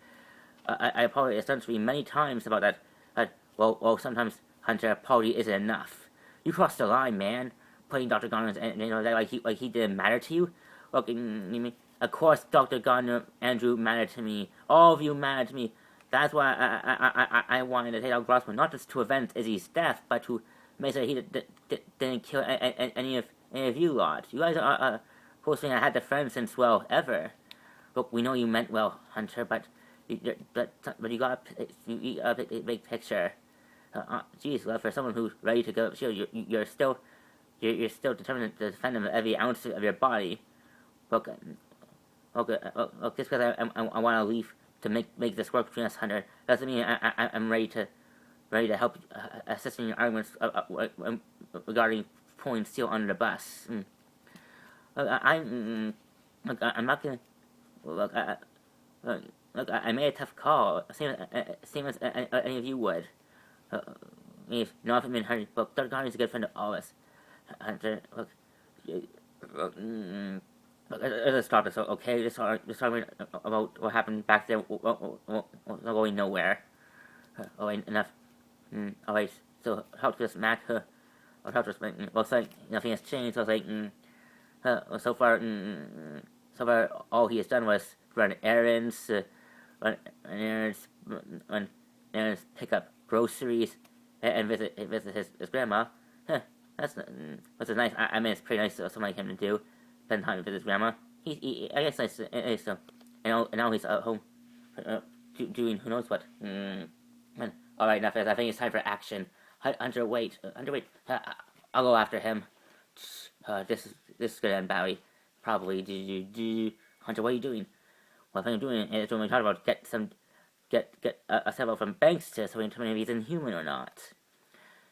I apologize essentially many times about that. Well, sometimes Hunter apology isn't enough. You crossed the line, man. Putting Dr. Gardner and that like he didn't matter to you. Look, of course, Dr. Gardner, Andrew mattered to me. All of you mattered to me. That's why I wanted to take out Grossman, not just to avenge Izzy's death, but to make sure he didn't kill any of you lot. You guys are supposed to think I had the friend since, well, ever. Look, we know you meant well, Hunter, but you got a big picture. Geez, well, for someone who's ready to go up Shield, you're still determined to defend him with every ounce of your body. Look, just because I want to leave to make this work between us, Hunter, doesn't mean I'm ready to help assist in your arguments regarding pulling Steel under the bus. I'm not gonna. Look, I made a tough call, same as any of you would. If not, if I'm in a hurry, but Dr. Gardner is a good friend to all of us. Hunter, let's stop this, okay? Just talking about what happened back there. Not going nowhere. Alright, enough. Alright, so help this Mac. Looks like nothing has changed. So I was like, so far, all he has done was run errands, pick up groceries, and visit his grandma. That's nice. I mean, it's pretty nice of someone like him to do. Spend time with his grandma. I guess nice. So, and now he's at home, doing who knows what. All right, enough of this. I think it's time for action. Hunter, wait. I'll go after him. This is gonna end badly. Probably. Hunter, what are you doing? Well, what I'm doing is when we talk about get a sample from Banks so we can determine if he's inhuman or not.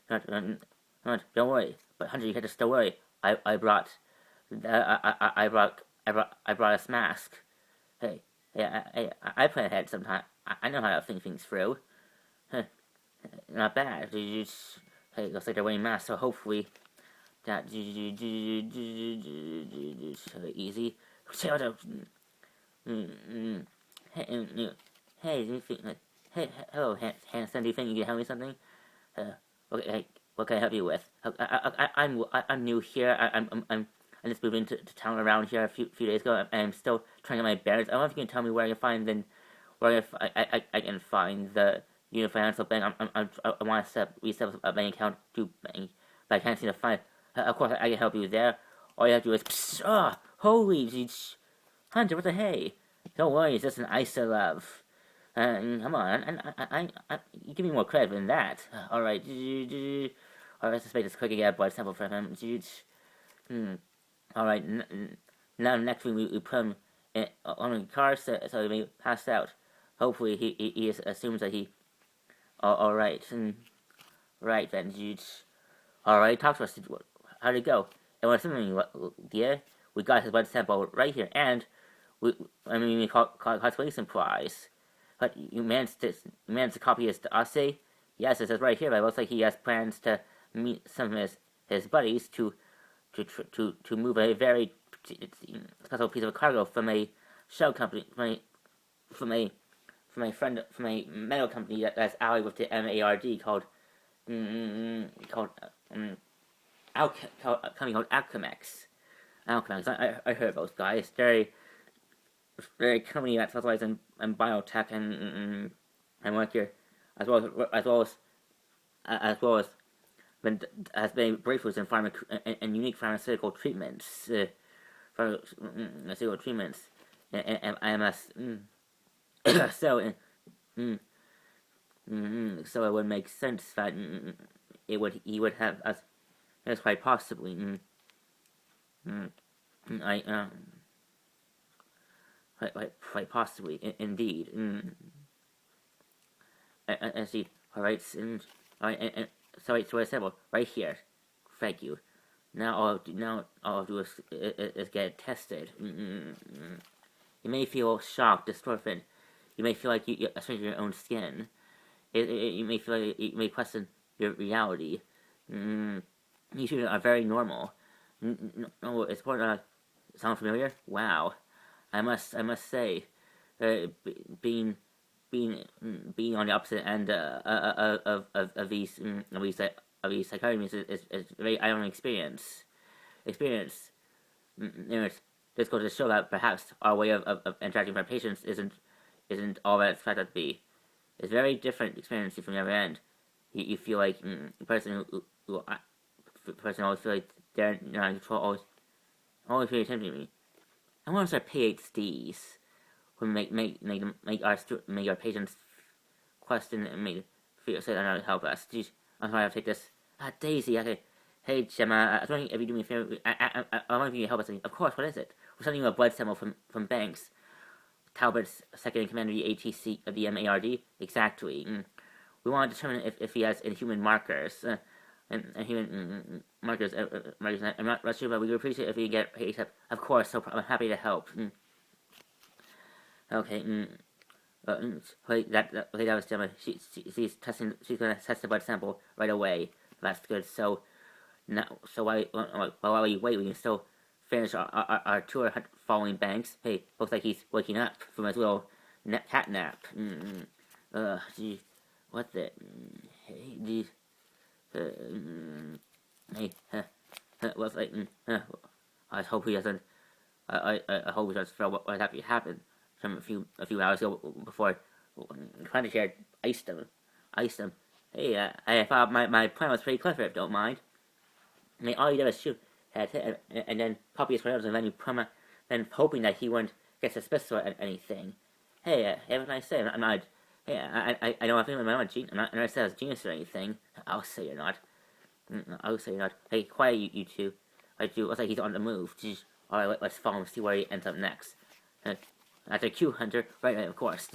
Don't worry. But Hunter, you can't just still worry. I brought a mask. Hey, I plan ahead sometime. I know how to think things through. Not bad. Hey, looks like they're wearing masks, so hopefully that easy. Hey, hello, Hanson. Do you think you can help me with something? Okay, what can I help you with? I'm new here. I just moved into town around here a few days ago, and I'm still trying to get my bearings. I don't know if you can tell me where I can find the Union Financial Bank. I want to reset up a bank account to bank, but I can't seem to find. Of course, I can help you there. All you have to do is holy Hunter, what the hey? Don't worry, it's just an ISA love. Come on, and you give me more credit than that. All right, let's just make this quick and get a blood sample from him. All right, now next week we put him on the car, so he may pass out. Hopefully, he assumes that he. All right, right then, all right. Talk to us. How'd it go? And what's something, dear? We got his blood sample right here, and we caught some prize. But you managed to copy his assay? Yes, it says right here. But it looks like he has plans to meet some of his buddies to move a very special piece of cargo from a shell company from a metal company that's allied with the MARD called company called Alchemex. I heard of those guys. They're a company that specializes in biotech and molecular, as well as has been breakthroughs in unique pharmaceutical treatments, and MS. So, so it would make sense that he would have us. That's quite possibly. Quite possibly, indeed. I see. All right, and so it's simple right here. Thank you. Now all I'll do is get it tested. You may feel shocked, distorted. You may feel like you're a stranger in your own skin. You may feel like you may question your reality. These two are very normal. No, it's important. Sound familiar? Wow. I must say, being on the opposite end of these psychotomies is a very ironic experience. This goes to show that perhaps our way of interacting with our patients isn't all that it's expected to be. It's a very different experience from the other end. You feel like the person who always feel like they're not in control, always paying attention to me. I want to start PhDs who make our patients question and make feel say they're not to help us. Jeez, I'm sorry I have to take this. Daisy, okay. Hey Gemma, I was wondering if you do me a favor. I wonder if you can help us. Of course, what is it? We're sending you a blood sample from Banks, Talbot's second in command of the ATC of the MARD. Exactly. We want to determine if he has inhuman markers. And human markers. I'm not sure, but we would appreciate if you get paid. Of course, so I'm happy to help. Okay. Wait, that was Gemma. She's testing. She's gonna test the blood sample right away. That's good. So now, while we wait, we can still finish our tour following Banks. Hey, looks like he's waking up from his little cat nap. Gee, what the? Hey, geez. Hey, looks like. I hope he doesn't. I hope he doesn't feel what happened from a few hours ago before Punisher iced him. Hey, I thought my plan was pretty clever. If you don't mind. I mean, all you did was shoot at it and then copy his photos and then then hoping that he wouldn't get suspicious or anything. Hey, have a nice day. I'm not. Hey, I don't think I'm not a say I was genius or anything. I'll say you're not. Hey, quiet, you two. Looks like he's on the move. Jeez. All right, let's follow him. See where he ends up next. After Q Hunter, right? Of course.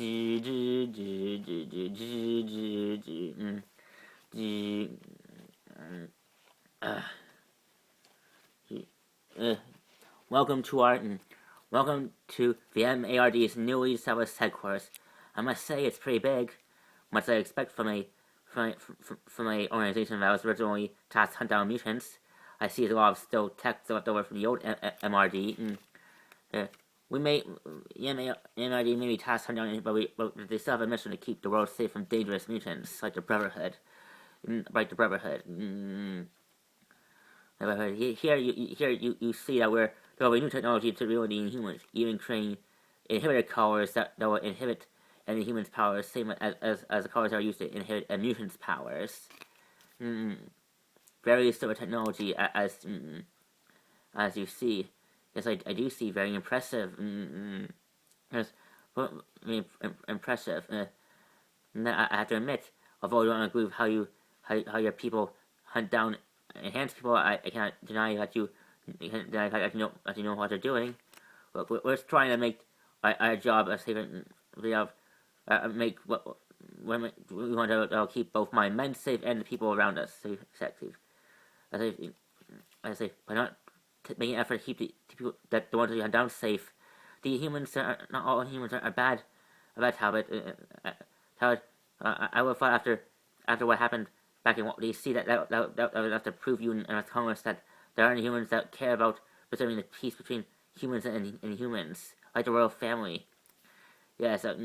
Welcome to the MARD's newly established headquarters. I must say it's pretty big. Much I expect from a organization that was originally tasked to hunt down mutants. I see a lot of still tech left over from the old MRD. MRD may be tasked to hunt down, but they still have a mission to keep the world safe from dangerous mutants like the Brotherhood. Here you see that we're developing new technology to reveal the inhumans, even creating inhibitor collars that will inhibit any human's powers, same as the collars that are used to inhibit a mutant's powers. Very similar technology as you see. Yes, I do see very impressive. Yes, impressive. I have to admit, although I don't agree with how your people hunt down enhanced people, I cannot deny that you know what they're doing. But we're trying to make our job as saving we have make what when we want to keep both my men safe and the people around us safe. I say by not making an effort to keep the people that the ones that you have down safe. The humans are not all humans are bad. A bad Talbot. Talbot. I would have thought after what happened back in what do you see that would have to prove you and Congress that there aren't humans that care about preserving the peace between humans and humans, like the royal family. Yeah, so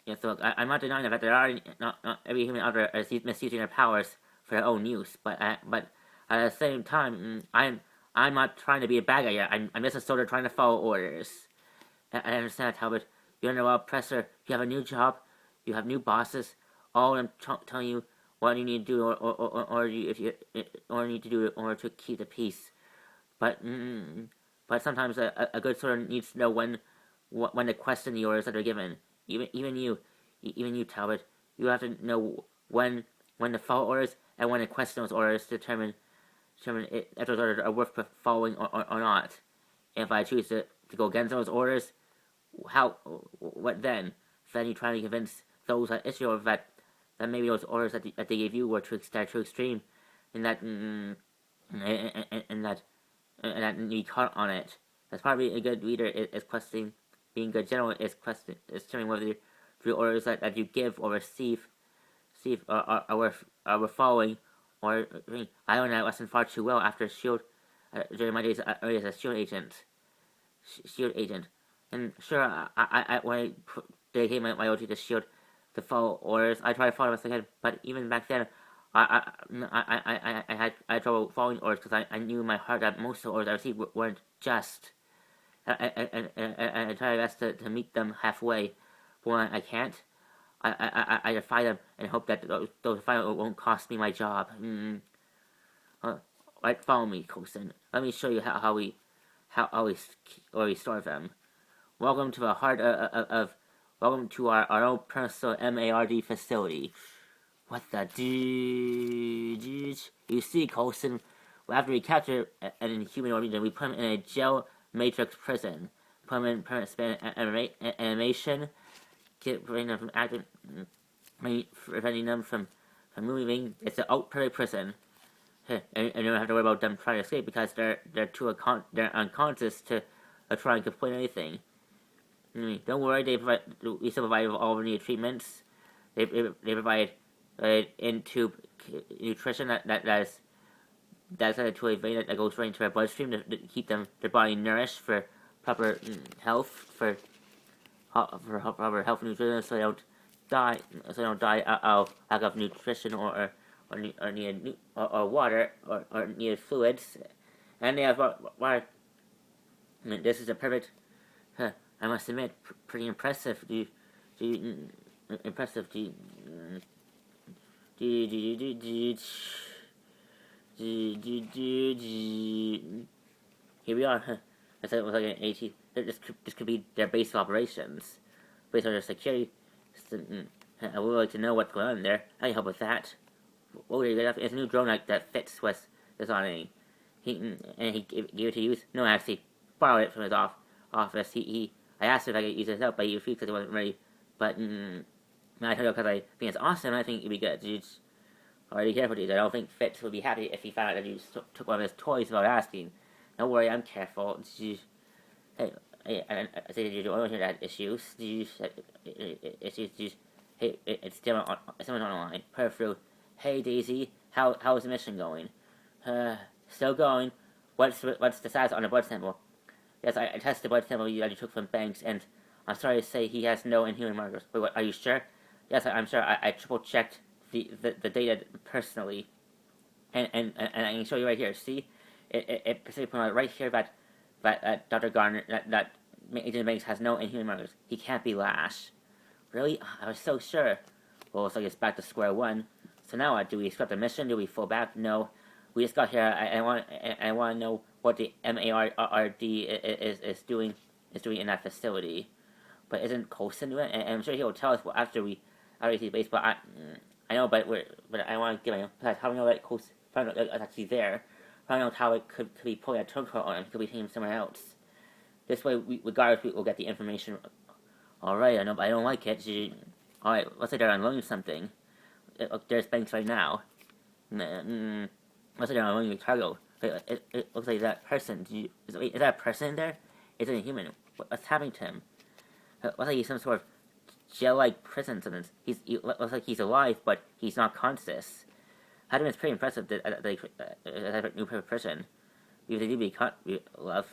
yeah, so I'm not denying that there are not every human out there is misusing their powers for their own use, but at the same time, I'm not trying to be a bad guy yet. I'm just a soldier trying to follow orders. I understand, Talbot. You're under a pressure. You have a new job. You have new bosses. All of them telling you what you need to do, or need to do in order to keep the peace. But sometimes a good soldier needs to know when to question the orders that they're given. Even you, Talbot. You have to know when to follow orders and when to question those orders to determine if those orders are worth following or not. If I choose to go against those orders, what then? Then you try to convince those at Israel that maybe those orders that they gave you were too extreme, and that you caught on it. That's probably a good leader is questioning. Being a good general is determining whether the orders that you give or receive are worth following. Or I learned that lesson far too well after Sheild during my days as a Sheild agent. And sure, I when I dedicated my OT to Sheild to follow orders, I tried to follow as I could. But even back then, I had trouble following orders because I knew in my heart that most of the orders I received weren't just. I try my best to meet them halfway, but when I can't, I defy them and hope that those defilements won't cost me my job. Right, follow me, Coulson. Let me show you how we restore them. Welcome to the heart welcome to our own personal MARD facility. What the dude? You see, Coulson, after we capture an inhuman organism, we put him in a gel matrix prison. Put him in permanent span animation. Preventing them from acting, preventing them from moving. It's an out-perfect prison, and you don't have to worry about them trying to escape because they're unconscious to try and complain anything. Don't worry, we still provide all the needed treatments. They provide in-tube nutrition that's to a vein that goes right into their bloodstream to keep their body nourished for proper health for proper health and nutrition, so they don't die of lack of nutrition or need or water or needed fluids. And they have water. This is a perfect. I must admit, pretty impressive. Impressive. Here we are. I said it was like an AT. This could be their base of operations, based on their security. I would like to know what's going on there. How do you help with that? What would you get? It's a new drone that fits what's designing. He gave it to use. No, actually, borrowed it from his office. I asked him if I could use it out, but he refused because he wasn't ready. But I told him because I think it's awesome. And I think it'd be good. Just already careful, dude. I don't think Fitz would be happy if he found out that you took one of his toys without asking. Don't worry, I'm careful. Hey, I said you don't hear that issues. Hey, it's someone on the line. Perfect. Hey, Daisy, how is the mission going? Still going. What's the status on the blood sample? Yes, I tested the blood sample that you took from Banks, and I'm sorry to say he has no inhuman markers. Wait, what? Are you sure? Yes, I'm sure. I triple checked the data personally, and I can show you right here. See, it specifically pointed out right here that Dr. Garner that Agent Banks has no inhuman markers. He can't be Lash. Really? I was so sure. Well, it's like it's back to square one. So now what? Do we scrap the mission? Do we fall back? No. We just got here. I want to know what the MARD is doing in that facility. But isn't Coulson doing it? And I'm sure he'll tell us after we see base. But I know, but I want to give him. How do we know that Coulson is actually there? How do we know how it could be pulling a turncoat on him? Could be taking him somewhere else? This way, regardless, we will get the information. All right, I know, but I don't like it. All right, let's say they're unloading something. Look, there's banks right now. Let's say they're unloading a cargo. It looks like that person. Is that a person in there? Is it a human? What's happening to him? Looks like he's some sort of gel-like prison sentence. He looks like he's alive, but he's not conscious. I think it's pretty impressive that they have a new person. If they do be caught, love.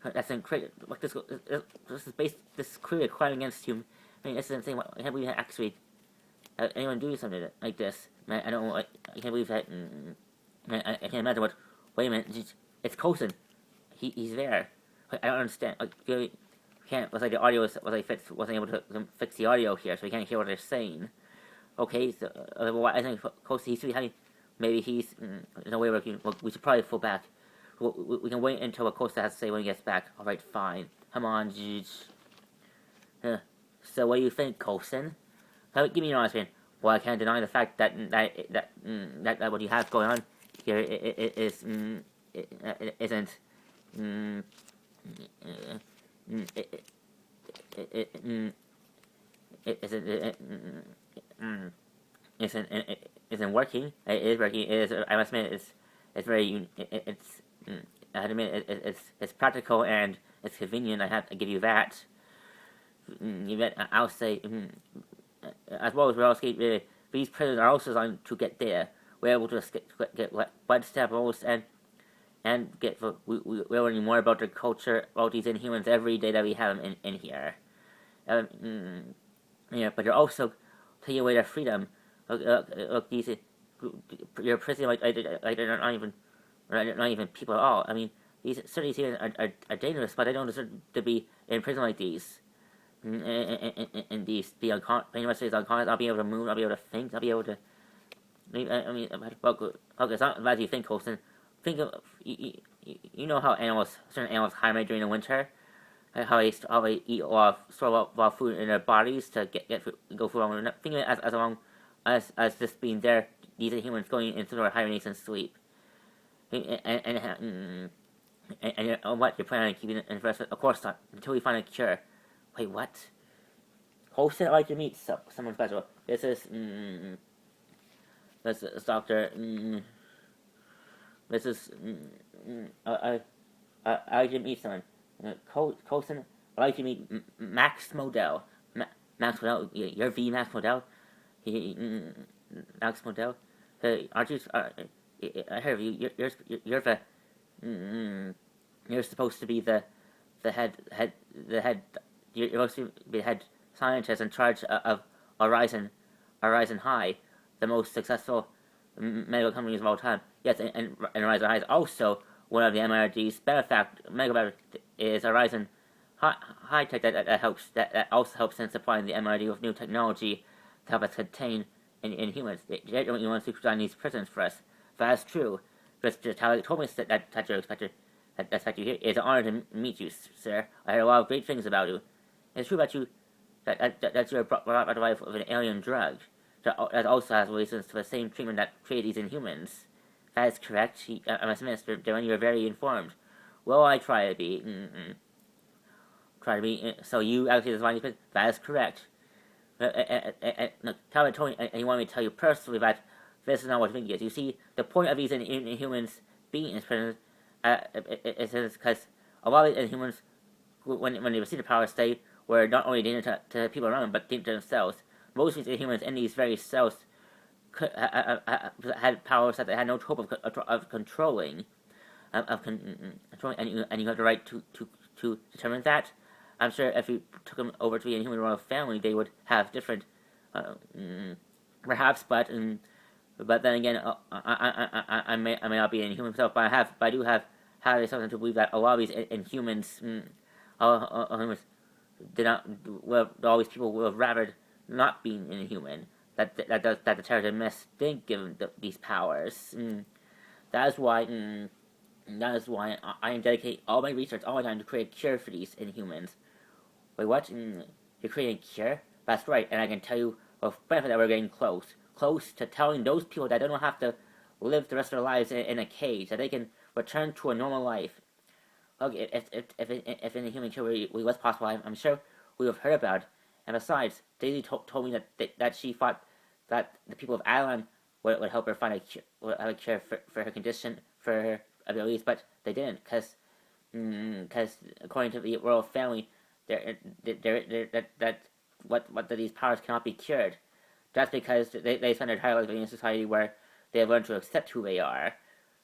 That's incredible. Like this is based. This is clearly a crime against human. I mean, it's insane. Why can't we actually anyone do something like this? Man, I don't. I can't believe that. I can't imagine what. Wait a minute. It's Coulson. He's there. I don't understand. Like, we can't. Was like the audio wasn't able to fix the audio here, so we can't hear what they're saying. Okay, so well, I think Coulson he's having. Maybe he's in a way where we should probably fall back. We can wait until what Coulson has to say when he gets back. Alright, fine. Come on, So what do you think, Coulson? Give me your honest opinion. Well, I can't deny the fact that what you have going on here isn't isn't working. It is working. It is. I must admit, it's very. I have to admit, it's practical and it's convenient. I have to give you that. I'll say, as well as we're all escaping, these prisoners are also designed to get there. We're able to get one step almost and we're learning more about their culture, about these Inhumans every day that we have them in here. But they're also taking away their freedom. Look, these your prison like they're not even people at all. I mean, these certainly are dangerous, but they don't deserve to be in prison like these. And these be unconscious, I'll be able to move, I'll be able to think, I'll be able to. I mean, it's not as you think, Coulson. Think of you know how certain animals hibernate during the winter, how they eat store raw food in their bodies to go food on. Think of it as long as this being there, these are humans going into sort of hibernation sleep. And what you're planning on keeping it in first? Of course not, until we find a cure. Wait, what? Coulson, I'd like to meet someone special. This is Doctor. This is I like to meet someone. Coulson, I'd like to meet Max Modell. Max Modell, you're V Max Modell. Max Modell. Aren't you? I heard of you. You're the. You're supposed to be the head. You're supposed to be the head scientist in charge of Horizon High, the most successful medical companies of all time. Yes, and Horizon High is also one of the MRG's medical benefits is Horizon High Tech that also helps in supplying the MRD with new technology to help us contain in humans. They don't want to design these prisons for us. That's true. Just how they told me that you're expected. That's what you hear. It's an honor to meet you, sir. I heard a lot of great things about you. It's true about you that you're brought by the life of an alien drug that also has relations to the same treatment that created these Inhumans. That is correct. I must admit, Mr. Dillon, you are very informed. Well, I try to be. So you actually design these prisons? That is correct. Look, Talbot told me, and he wanted me to tell you personally that this is not what you think it is. You see, the point of these Inhumans being in prisons is because a lot of these Inhumans, when they receive the power state, were not only danger to people around them, but danger to themselves. Most of these Inhumans in these very cells had powers that they had no hope of controlling. And you have the right to determine that. I'm sure if you took them over to the Inhuman royal family, they would have different, perhaps. But then again, I may not be an Inhuman myself, but I do have something to believe that a lot of these Inhumans, Inhumans did not. Well, all these people would have rather not being Inhuman. That the Terrigen Mist didn't give them these powers. That is why. That is why I dedicate all my research, all my time to create a cure for these Inhumans. Wait, what? You're creating a cure? That's right, and I can tell you with benefit that we're getting close to telling those people that they don't have to live the rest of their lives in a cage, that they can return to a normal life. okay, if in the human cure we was possible, I'm sure we would have heard about it. And besides, Daisy told me that she thought that the people of Adeline would help her find a cure for her condition, for her abilities, but they didn't, because according to the royal family, that these powers cannot be cured. That's because they spend their entire life living in a society where they have learned to accept who they are.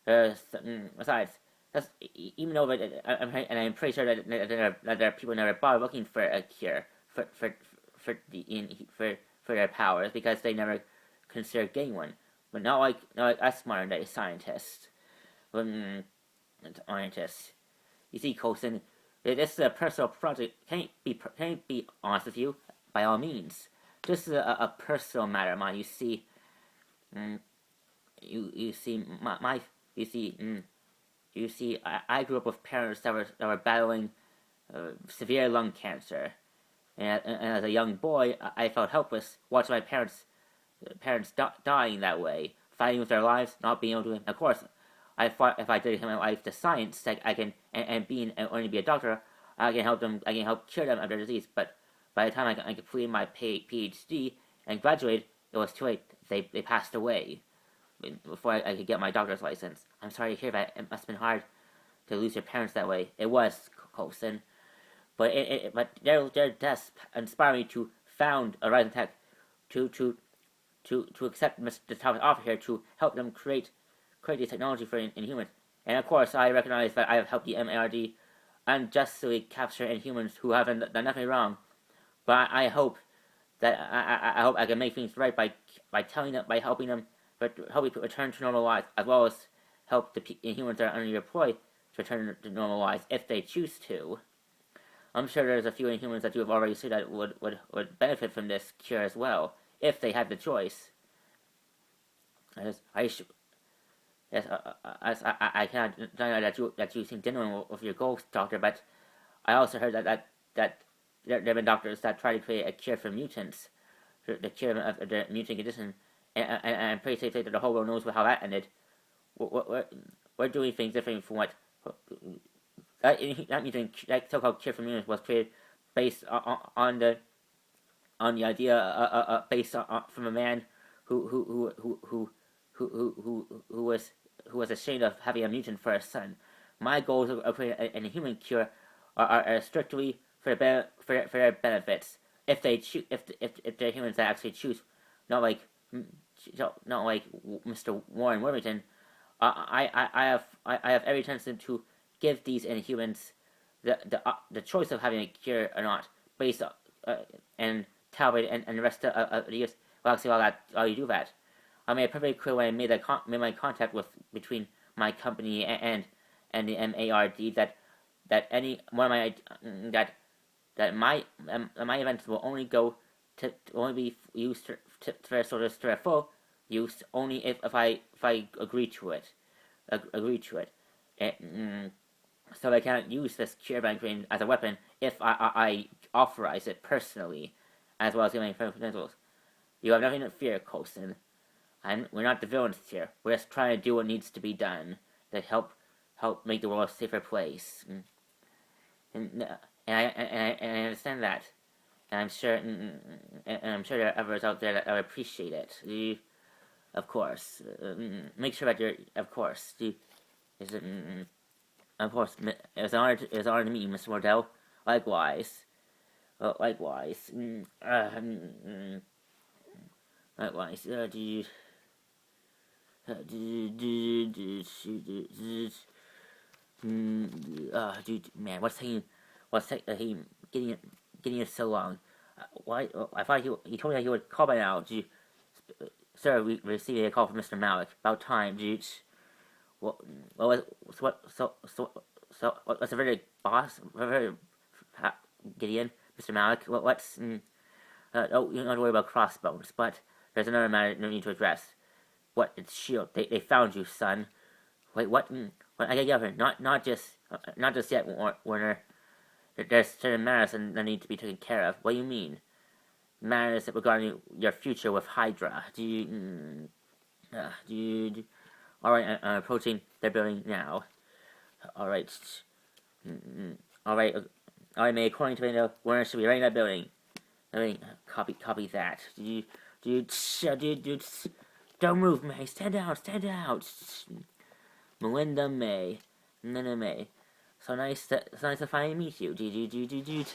Besides, that's, even though I'm pretty sure that there are people never bother looking for a cure for their powers because they never consider getting one. But not like us modern day scientists. Scientists. You see, Coulson, this is a personal project. Can I be honest with you? By all means, this is a personal matter, man. You see, you see my you see you see I grew up with parents that were battling severe lung cancer, and as a young boy, I felt helpless watching my parents dying that way, fighting with their lives, not being able to. Of course, I thought if I dedicate my life to science, that I can and only be a doctor, I can help them. I can help cure them of their disease. But by the time I completed my PhD and graduated, it was too late. They passed away before I could get my doctor's license. I'm sorry to hear that. It must have been hard to lose your parents that way. It was, Colson. But their deaths inspired me to found a Rising Tech, to accept the Thomas offer here to help them create this technology for Inhumans. And of course, I recognize that I have helped the MARD unjustly capture Inhumans who haven't done nothing wrong. But I hope that I hope I can make things right by helping them return to normal lives, as well as help the Inhumans that are underemployed to return to normal lives if they choose to. I'm sure there's a few Inhumans that you have already seen that would benefit from this cure as well, if they had the choice. I cannot deny that you seem genuine with your goals, Doctor, but I also heard that there have been doctors that try to create a cure for mutants, the cure of the mutant condition, and I'm pretty safe to say that the whole world knows how that ended. We're doing things different from what that so-called cure for mutants was created based on the idea based from a man who was ashamed of having a mutant for a son. My goals of creating a human cure are strictly for their benefits. If they choose, if they're humans that actually choose, not like Mr. Warren Worthington, I have every intention to give these Inhumans the choice of having a cure or not, based on and Talbot and the rest of the years. Well, actually, while you do that, I made it perfectly clear when I made my contact between my company and the MARD that any one of my that my events will only be used for sort of to full use only if I agree to it. So I can't use this cure bank green as a weapon if I authorize it personally, as well as giving fundamentals. You have nothing to fear, Coulson. We're not the villains here. We're just trying to do what needs to be done to help make the world a safer place. And I understand that. And I'm sure there are others out there that appreciate it. Of course. Make sure that you're. Of course. Of course. It was an honor to meet you, Mr. Wardell. Likewise. Likewise. Likewise. Dude, man, what's taking getting it so long? Why? I thought he told me that he would call by now. Sir, we received a call from Mr. Malik. About time, dude. What's the verdict, boss? Gideon, Mr. Malik. What's? Oh, you don't have to worry about Crossbones, but there's another matter you need to address. What? It's Sheild. They found you, son. Wait, what? I gotta get over here. Not just yet, Warner. There's certain matters that need to be taken care of. What do you mean? Matters regarding your future with Hydra. Alright, I'm approaching their building now. Alright. All right, May. According to Window, where should we right in that building? Let me copy that. Dude, don't move, May. Stand down. Melinda May. So nice to finally meet you, dude.